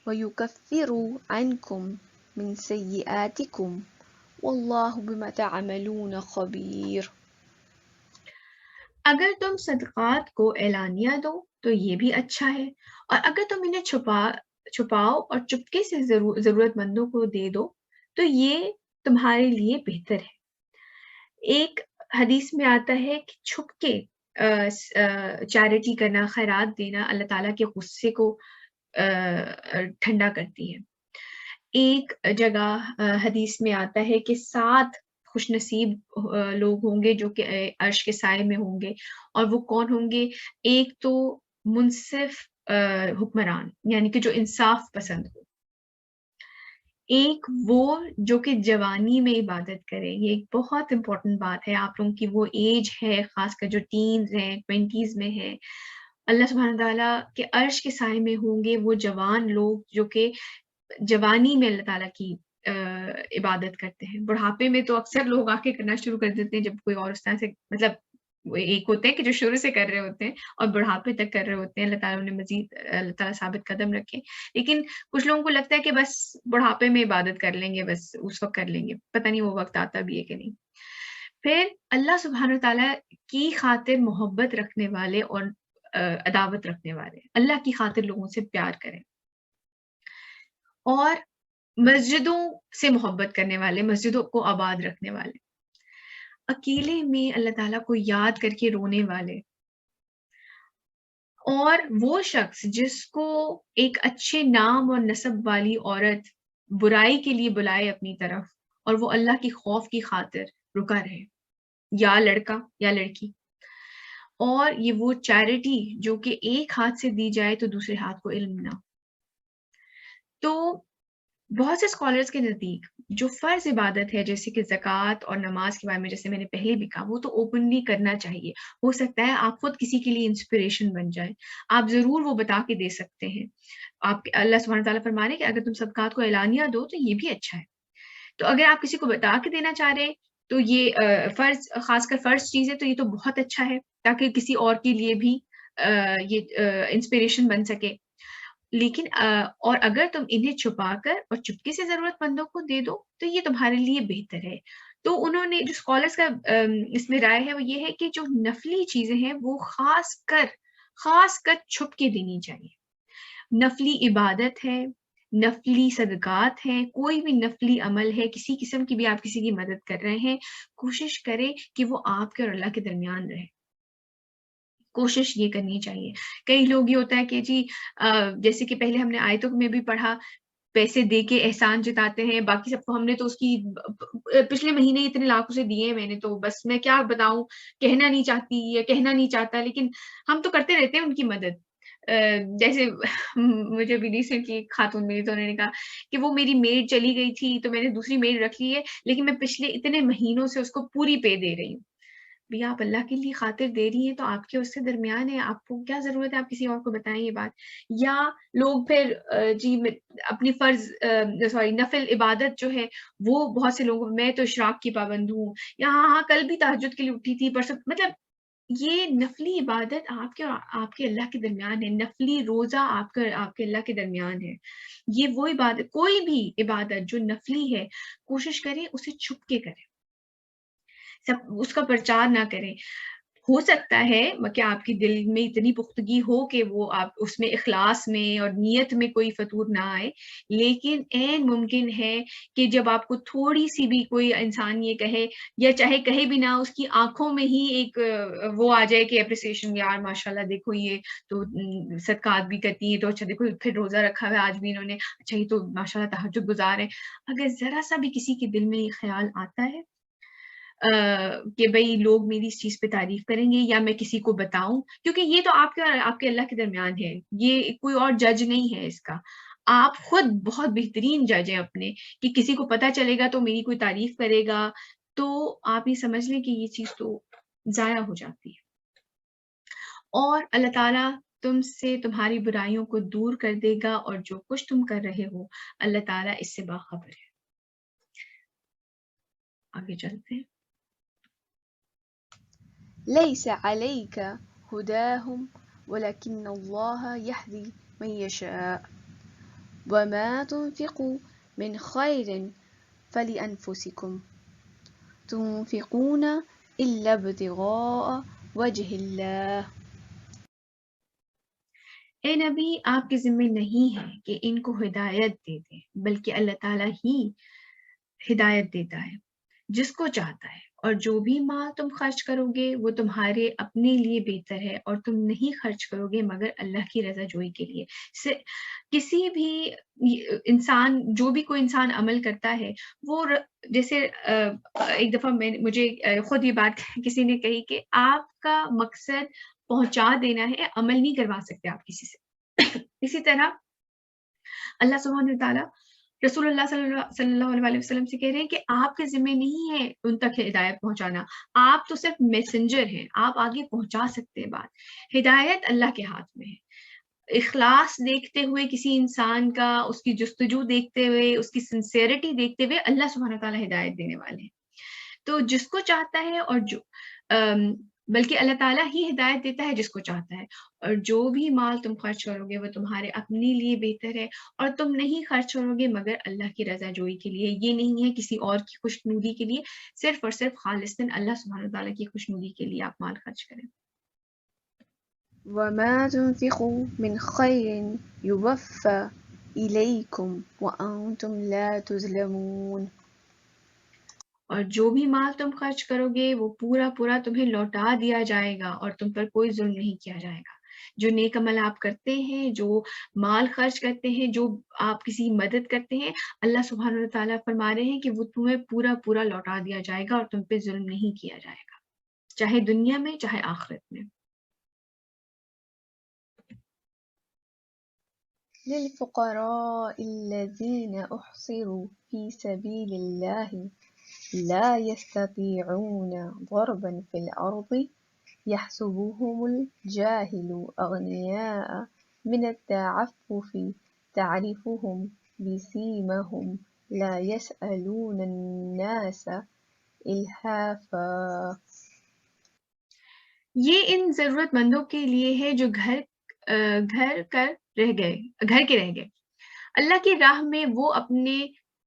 ويكفر عنكم من سيئاتكم والله بما تعملون خبير۔ اگر تم صدقات کو اعلانیہ دو تو یہ بھی اچھا ہے، اور اگر تم انہیں چھپاؤ اور چپکے سے ضرورت مندوں کو دے دو تو یہ تمہارے لیے بہتر ہے۔ ایک حدیث میں آتا ہے کہ چھپ کے چیریٹی کرنا، خیرات دینا اللہ تعالیٰ کے غصے کو ٹھنڈا کرتی ہے۔ ایک جگہ حدیث میں آتا ہے کہ 7 خوش نصیب لوگ ہوں گے جو کہ عرش کے سائے میں ہوں گے، اور وہ کون ہوں گے؟ ایک تو منصف حکمران، یعنی کہ جو انصاف پسند ہو، ایک وہ جو کہ جوانی میں عبادت کرے۔ یہ ایک بہت امپورٹنٹ بات ہے، آپ لوگوں کی وہ ایج ہے، خاص کر جو ٹینز ہیں، 20s میں ہے، اللہ سبحانہ تعالیٰ کے عرش کے سائے میں ہوں گے وہ جوان لوگ جو کہ جوانی میں اللہ تعالیٰ کی عبادت کرتے ہیں۔ بڑھاپے میں تو اکثر لوگ آ کے کرنا شروع کر دیتے ہیں، جب کوئی اور اس طرح سے مطلب ایک ہوتے ہیں کہ جو شروع سے کر رہے ہوتے ہیں اور بڑھاپے تک کر رہے ہوتے ہیں، اللہ تعالیٰ نے مزید اللہ تعالیٰ ثابت قدم رکھے۔ لیکن کچھ لوگوں کو لگتا ہے کہ بس بڑھاپے میں عبادت کر لیں گے، بس اس وقت کر لیں گے، پتہ نہیں وہ وقت آتا بھی ہے کہ نہیں۔ پھر اللہ سبحانہ تعالیٰ کی خاطر محبت رکھنے والے اور عداوت رکھنے والے، اللہ کی خاطر لوگوں سے پیار کریں، اور مسجدوں سے محبت کرنے والے، مسجدوں کو آباد رکھنے والے، اکیلے میں اللہ تعالیٰ کو یاد کر کے رونے والے، اور وہ شخص جس کو ایک اچھے نام اور نسب والی عورت برائی کے لیے بلائے اپنی طرف اور وہ اللہ کی خوف کی خاطر رکا رہے، یا لڑکا یا لڑکی، اور یہ وہ چیریٹی جو کہ ایک ہاتھ سے دی جائے تو دوسرے ہاتھ کو علم نہ. تو بہت سے اسکالرس کے نزدیک جو فرض عبادت ہے جیسے کہ زکوٰۃ اور نماز کے بارے میں جیسے میں نے پہلے بھی کہا، وہ تو اوپنلی کرنا چاہیے. ہو سکتا ہے آپ خود کسی کے لیے انسپریشن بن جائے، آپ ضرور وہ بتا کے دے سکتے ہیں. آپ اللہ سبحانہ تعالیٰ فرما رہے ہیں کہ اگر تم صدقات کو اعلانیہ دو تو یہ بھی اچھا ہے. تو اگر آپ کسی کو بتا کے دینا چاہ رہے تو یہ فرض، خاص کر فرض چیز ہے تو یہ تو بہت اچھا ہے تاکہ کسی اور کے لیے بھی یہ انسپریشن بن سکے. لیکن اور اگر تم انہیں چھپا کر اور چپکے سے ضرورت مندوں کو دے دو تو یہ تمہارے لیے بہتر ہے. تو انہوں نے جو اسکالرس کا اس میں رائے ہے وہ یہ ہے کہ جو نفلی چیزیں ہیں وہ خاص کر چھپ کے دینی چاہیے. نفلی عبادت ہے، نفلی صدقات ہیں، کوئی بھی نفلی عمل ہے، کسی قسم کی بھی آپ کسی کی مدد کر رہے ہیں، کوشش کریں کہ وہ آپ کے اور اللہ کے درمیان رہے. کوشش یہ کرنی چاہیے. کئی لوگ یہ ہوتا ہے کہ جی جیسے کہ پہلے ہم نے آیتوں میں بھی پڑھا، پیسے دے کے احسان جتاتے ہیں، باقی سب کو ہم نے تو اس کی پچھلے مہینے اتنے لاکھ اسے دیے میں نے، تو بس میں کیا بتاؤں، کہنا نہیں چاہتی یا کہنا نہیں چاہتا، لیکن ہم تو کرتے رہتے ہیں ان کی مدد. جیسے مجھے بھی ریسنٹلی ایک خاتون ملی تو انہوں نے کہا کہ وہ میری میڈ چلی گئی تھی تو میں نے دوسری میڈ رکھ لی ہے، لیکن میں پچھلے اتنے مہینوں سے اس کو پوری پے دے رہی ہوں. بھی آپ اللہ کے لیے خاطر دے رہی ہیں تو آپ کے اس سے درمیان ہے، آپ کو کیا ضرورت ہے آپ کسی اور کو بتائیں یہ بات. یا لوگ پھر جی اپنی نفل عبادت جو ہے وہ بہت سے لوگوں، میں تو اشراق کی پابند ہوں، یا ہاں کل بھی تہجد کے لیے اٹھی تھی پرسوں، مطلب یہ نفلی عبادت آپ کے اور آپ کے اللہ کے درمیان ہے. نفلی روزہ آپ کے اللہ کے درمیان ہے. یہ وہ عبادت، کوئی بھی عبادت جو نفلی ہے کوشش کریں اسے چھپ کے کریں، اس کا پرچار نہ کریں. ہو سکتا ہے کہ آپ کی دل میں اتنی پختگی ہو کہ وہ آپ اس میں اخلاص میں اور نیت میں کوئی فطور نہ آئے، لیکن عین ممکن ہے کہ جب آپ کو تھوڑی سی بھی کوئی انسان یہ کہے یا چاہے کہے بھی نہ، اس کی آنکھوں میں ہی ایک وہ آ جائے کہ اپریسیشن، یار ماشاءاللہ دیکھو یہ تو صدقات بھی کرتی ہیں، تو اچھا دیکھو پھر روزہ رکھا ہوا ہے آج بھی انہوں نے، اچھا یہ تو ماشاءاللہ تہجد گزار ہے. اگر ذرا سا بھی کسی کے دل میں یہ خیال آتا ہے کہ بھئی لوگ میری اس چیز پہ تعریف کریں گے یا میں کسی کو بتاؤں، کیونکہ یہ تو آپ کے اور آپ کے اللہ کے درمیان ہے، یہ کوئی اور جج نہیں ہے اس کا. آپ خود بہت بہترین جج ہیں اپنے، کہ کسی کو پتہ چلے گا تو میری کوئی تعریف کرے گا، تو آپ یہ سمجھ لیں کہ یہ چیز تو ضائع ہو جاتی ہے. اور اللہ تعالیٰ تم سے تمہاری برائیوں کو دور کر دے گا، اور جو کچھ تم کر رہے ہو اللہ تعالیٰ اس سے باخبر ہے. آگے چلتے ہیں. ليس عليك هداهم ولكن الله يهدي من يشاء وما تنفقوا من خير فلأنفسكم تنفقون إلا ابتغاء وجه الله. اے نبی آپ کے ذمہ نہیں ہے کہ ان کو ہدایت دے دیں، بلکہ اللہ تعالیٰ ہی ہدایت دیتا ہے جس کو چاہتا ہے، اور جو بھی مال تم خرچ کرو گے وہ تمہارے اپنے لیے بہتر ہے، اور تم نہیں خرچ کرو گے مگر اللہ کی رضا جوئی کے لیے. کسی بھی انسان، جو بھی کوئی انسان عمل کرتا ہے وہ جیسے ایک دفعہ مجھے خود یہ بات کسی نے کہی کہ آپ کا مقصد پہنچا دینا ہے، عمل نہیں کروا سکتے آپ کسی سے. اسی طرح اللہ سبحانہ وتعالیٰ رسول اللہ صلی اللہ علیہ وسلم سے کہہ رہے ہیں کہ آپ کے ذمہ نہیں ہے ان تک ہدایت پہنچانا، آپ تو صرف میسنجر ہیں، آپ آگے پہنچا سکتے ہیں بات. ہدایت اللہ کے ہاتھ میں ہے. اخلاص دیکھتے ہوئے کسی انسان کا، اس کی جستجو دیکھتے ہوئے، اس کی سنسیئرٹی دیکھتے ہوئے اللہ سبحانہ تعالیٰ ہدایت دینے والے ہیں. تو جس کو چاہتا ہے، اور جو بلکہ اللہ تعالیٰ ہی ہدایت دیتا ہے جس کو چاہتا ہے، اور جو بھی مال تم خرچ کرو گے وہ تمہارے اپنے لیے بہتر ہے، اور تم نہیں خرچ کرو گے مگر اللہ کی رضا جوئی کے لیے. یہ نہیں ہے کسی اور کی خوشنودی کے لیے، صرف اور صرف خالصاً اللہ سبحانہ تعالیٰ کی خوشنودی کے لیے آپ مال خرچ کریں. وما تنفقوا من خير يوفى إليكم وأنتم لا تظلمون. اور جو بھی مال تم خرچ کرو گے وہ پورا تمہیں لوٹا دیا جائے گا اور تم پر کوئی ظلم نہیں کیا جائے گا. جو نیک عمل آپ کرتے ہیں، جو مال خرچ کرتے ہیں، جو آپ کسی مدد کرتے ہیں، اللہ سبحانہ وتعالیٰ فرما رہے ہیں کہ وہ تمہیں پورا پورا لوٹا دیا جائے گا اور تم پہ ظلم نہیں کیا جائے گا، چاہے دنیا میں چاہے آخرت میں۔ للفقراء الذين أحصروا في سبيل الله لا يستطيعون ضربا في الأرض يحسبهم الجاهل أغنياء من التعفف تعرفهم بسيمهم لا يسألون الناس إلحافا۔ یہ ان ضرورت مندوں کے لیے ہے جو گھر کے رہ گئے، اللہ کی راہ میں وہ اپنے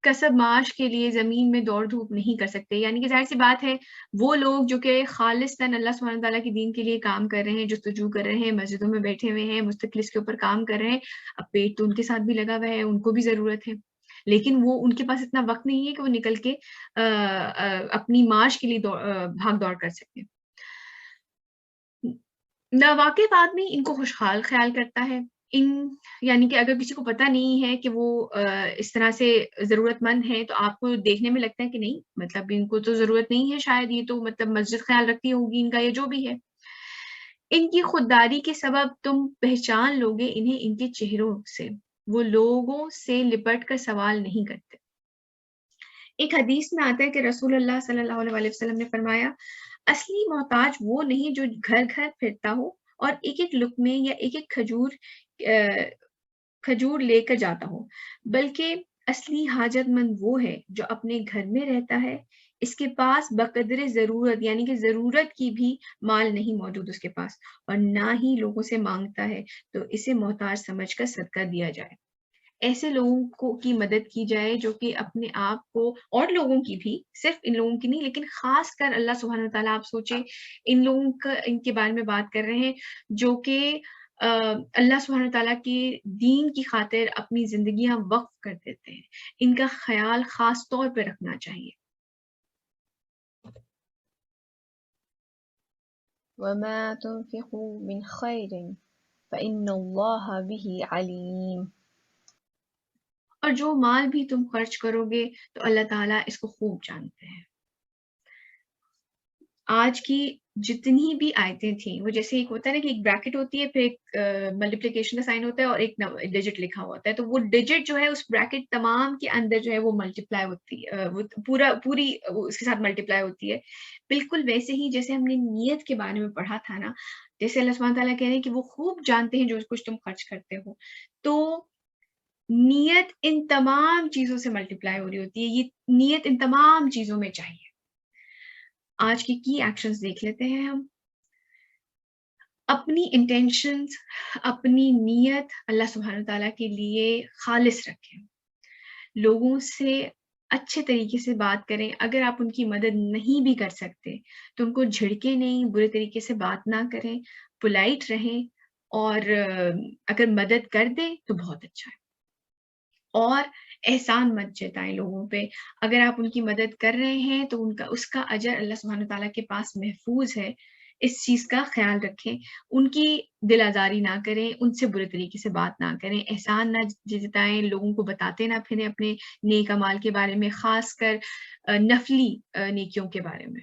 کسب معاش کے لیے زمین میں دوڑ دھوپ نہیں کر سکتے، یعنی کہ ظاہر سی بات ہے وہ لوگ جو کہ خالصتاً اللہ سبحانہ تعالیٰ کے دین کے لیے کام کر رہے ہیں، جستجو کر رہے ہیں، مسجدوں میں بیٹھے ہوئے ہیں، مستقل اس کے اوپر کام کر رہے ہیں، اب پیٹ تو ان کے ساتھ بھی لگا ہوا ہے، ان کو بھی ضرورت ہے، لیکن وہ ان کے پاس اتنا وقت نہیں ہے کہ وہ نکل کے اپنی معاش کے لیے بھاگ دوڑ کر سکیں۔ ناواقف آدمی ان کو خوشحال خیال کرتا ہے، یعنی کہ اگر کسی کو پتہ نہیں ہے کہ وہ اس طرح سے ضرورت مند ہے تو آپ کو دیکھنے میں لگتا ہے کہ نہیں، مطلب ان کو تو ضرورت نہیں ہے، شاید یہ تو مطلب مسجد خیال رکھتی ہوگی ان کا، یہ جو بھی ہے۔ ان کی خودداری کے سبب تم پہچان لوگے انہیں ان کے چہروں سے، وہ لوگوں سے لپٹ کر سوال نہیں کرتے۔ ایک حدیث میں آتا ہے کہ رسول اللہ صلی اللہ علیہ وسلم نے فرمایا، اصلی محتاج وہ نہیں جو گھر گھر پھرتا ہو اور ایک ایک لقمے یا ایک ایک کھجور لے کر جاتا ہو، بلکہ اصلی حاجت مند وہ ہے جو اپنے گھر میں رہتا ہے، اس کے پاس بقدر ضرورت یعنی کہ ضرورت کی بھی مال نہیں موجود اس کے پاس، اور نہ ہی لوگوں سے مانگتا ہے تو اسے محتاج سمجھ کر صدقہ دیا جائے۔ ایسے لوگوں کی مدد کی جائے جو کہ اپنے آپ کو، اور لوگوں کی بھی، صرف ان لوگوں کی نہیں لیکن خاص کر اللہ سبحانہ وتعالیٰ، آپ سوچیں ان لوگوں کا، ان کے بارے میں بات کر رہے ہیں جو کہ اللہ سبحانہ وتعالیٰ کے دین کی خاطر اپنی زندگیاں وقف کر دیتے ہیں، ان کا خیال خاص طور پہ رکھنا چاہیے۔ وما تنفقوا من خير فإن الله به عليم۔ اور جو مال بھی تم خرچ کرو گے تو اللہ تعالیٰ اس کو خوب جانتے ہیں۔ آج کی جتنی بھی آیتیں تھیں وہ جیسے ایک ہوتا ہے نا کہ ایک بریکٹ ہوتی ہے، پھر ایک ملٹیپلیکیشن کا سائن ہوتا ہے اور ایک ڈیجٹ لکھا ہوتا ہے، تو وہ ڈیجٹ جو ہے اس بریکٹ تمام کے اندر جو ہے وہ ملٹیپلائی ہوتی ہے، وہ پوری اس کے ساتھ ملٹیپلائی ہوتی ہے۔ بالکل ویسے ہی جیسے ہم نے نیت کے بارے میں پڑھا تھا نا، جیسے اللہ سبحانہ تعالیٰ کہہ رہے ہیں کہ وہ خوب جانتے ہیں جو کچھ تم خرچ کرتے ہو، تو نیت ان تمام چیزوں سے ملٹیپلائی ہو رہی ہوتی ہے، یہ نیت ان تمام چیزوں میں چاہیے۔ آج کی ایکشنز دیکھ لیتے ہیں ہم۔ اپنی انٹینشنز، اپنی نیت اللہ سبحانہ تعالیٰ کے لیے خالص رکھیں، لوگوں سے اچھے طریقے سے بات کریں، اگر آپ ان کی مدد نہیں بھی کر سکتے تو ان کو جھڑکیں نہیں، برے طریقے سے بات نہ کریں، پولائٹ رہیں، اور اگر مدد کر دیں تو بہت اچھا ہے، اور احسان مت جتائیں لوگوں پہ۔ اگر آپ ان کی مدد کر رہے ہیں تو اس کا اجر اللہ سبحانہ تعالیٰ کے پاس محفوظ ہے، اس چیز کا خیال رکھیں، ان کی دل آزاری نہ کریں، ان سے برے طریقے سے بات نہ کریں، احسان نہ جتائیں، لوگوں کو بتاتے نہ پھریں اپنے نیک اعمال کے بارے میں، خاص کر نفلی نیکیوں کے بارے میں۔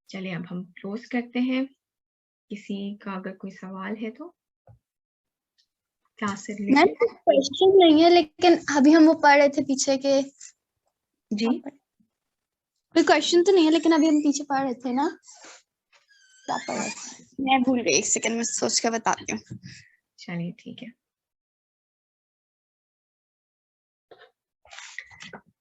چلیں اب ہم کلوز کرتے ہیں، کسی کا اگر کوئی سوال ہے تو کلاس سے میم کوشچن نہیں ہے لیکن ابھی ہم وہ پڑھ رہے تھے پیچھے کے، جی کوئی کوشچن تو نہیں ہے لیکن ابھی ہم پیچھے پڑھ رہے تھے نا، کیا پڑھ رہے تھے میں بھول گئی، ایک سیکنڈ میں سوچ کے بتاتی ہوں۔ چلیے ٹھیک ہے،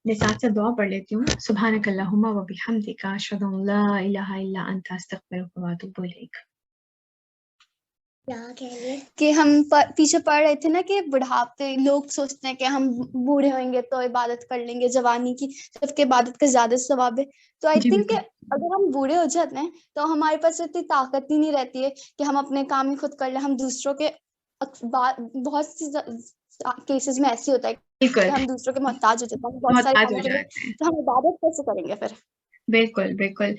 میں ساتھ سے دعا پڑھ لیتی ہوں۔ سبحانک اللہم و بحمدک، اشہد ان لا الہ الا انت، استغفرک و اتوب الیک۔ کہ ہم پیچھے پڑھ رہے تھے نا کہ بڑھاپے لوگ سوچتے ہیں کہ ہم بوڑھے ہوئیں گے تو عبادت کر لیں گے، جوانی کی جبکہ عبادت کا زیادہ ثواب ہے، تو آئی تھنک کہ اگر ہم بوڑھے ہو جاتے ہیں تو ہمارے پاس اتنی طاقت ہی نہیں رہتی ہے کہ ہم اپنے کام ہی خود کر لیں، ہم دوسروں کے، بہت سی کیسز میں ایسے ہوتا ہے کہ ہم دوسروں کے محتاج ہو جاتے ہیں بہت سارے کاموں کے لیے، تو ہم عبادت کیسے کریں گے پھر؟ بالکل بالکل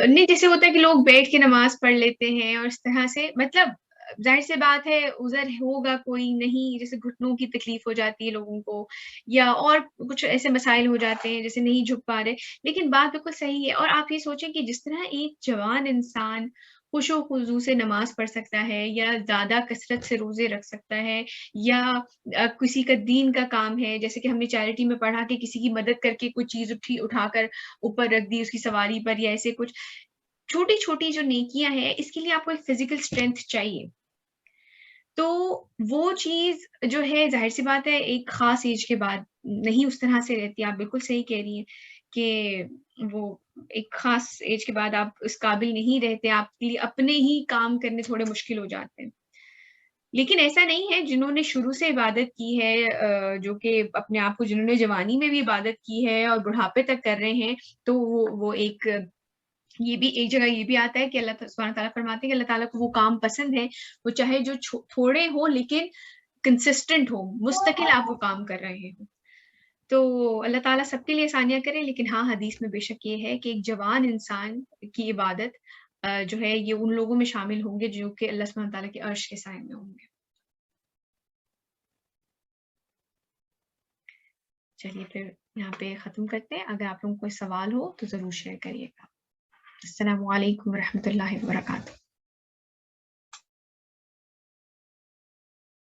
نہیں، جیسے ہوتا ہے کہ لوگ بیٹھ کے نماز پڑھ لیتے ہیں اور اس طرح سے، مطلب ظاہر سی بات ہے عذر ہوگا کوئی نہیں، جیسے گھٹنوں کی تکلیف ہو جاتی ہے لوگوں کو، یا اور کچھ ایسے مسائل ہو جاتے ہیں جیسے نہیں جھک پا رہے، لیکن بات بالکل صحیح ہے. اور آپ یہ سوچیں کہ جس طرح ایک جوان انسان خوش و خضوع سے نماز پڑھ سکتا ہے، یا زیادہ کثرت سے روزے رکھ سکتا ہے، یا کسی کا دین کا کام ہے، جیسے کہ ہم نے چیریٹی میں پڑھا کہ کسی کی مدد کر کے کوئی چیز اٹھا کر اوپر رکھ دی اس کی سواری پر، یا ایسے کچھ چھوٹی چھوٹی جو نیکیاں ہیں، اس کے لیے آپ کو ایک فزیکل اسٹرینتھ چاہیے. تو وہ چیز جو ہے ظاہر سی بات ہے ایک خاص ایج کے بعد نہیں اس طرح سے رہتی. آپ بالکل صحیح کہہ رہی ہیں کہ وہ ایک خاص ایج کے بعد آپ اس قابل نہیں رہتے، آپ کے لیے اپنے ہی کام کرنے تھوڑے مشکل ہو جاتے ہیں. لیکن ایسا نہیں ہے، جنہوں نے شروع سے عبادت کی ہے، جو کہ اپنے آپ کو جنہوں نے جوانی میں بھی عبادت کی ہے اور بڑھاپے تک کر رہے ہیں، تو وہ ایک یہ بھی ایک جگہ یہ بھی آتا ہے کہ اللہ سبحانہ تعالیٰ فرماتے ہیں کہ اللہ تعالیٰ کو وہ کام پسند ہے، وہ چاہے جو تھوڑے ہوں لیکن کنسسٹنٹ ہو، مستقل آپ وہ کام کر رہے ہوں. تو اللہ تعالیٰ سب کے لیے آسانیاں کرے. لیکن ہاں حدیث میں بے شک یہ ہے کہ ایک جوان انسان کی عبادت جو ہے یہ ان لوگوں میں شامل ہوں گے جو کہ اللہ سبحانہ تعالیٰ کے عرش کے سائے میں ہوں گے. چلیے پھر یہاں پہ ختم کرتے ہیں. اگر آپ لوگوں کو کوئی سوال ہو تو ضرور شیئر کریے گا. السلام علیکم ورحمۃ اللہ وبرکاتہ.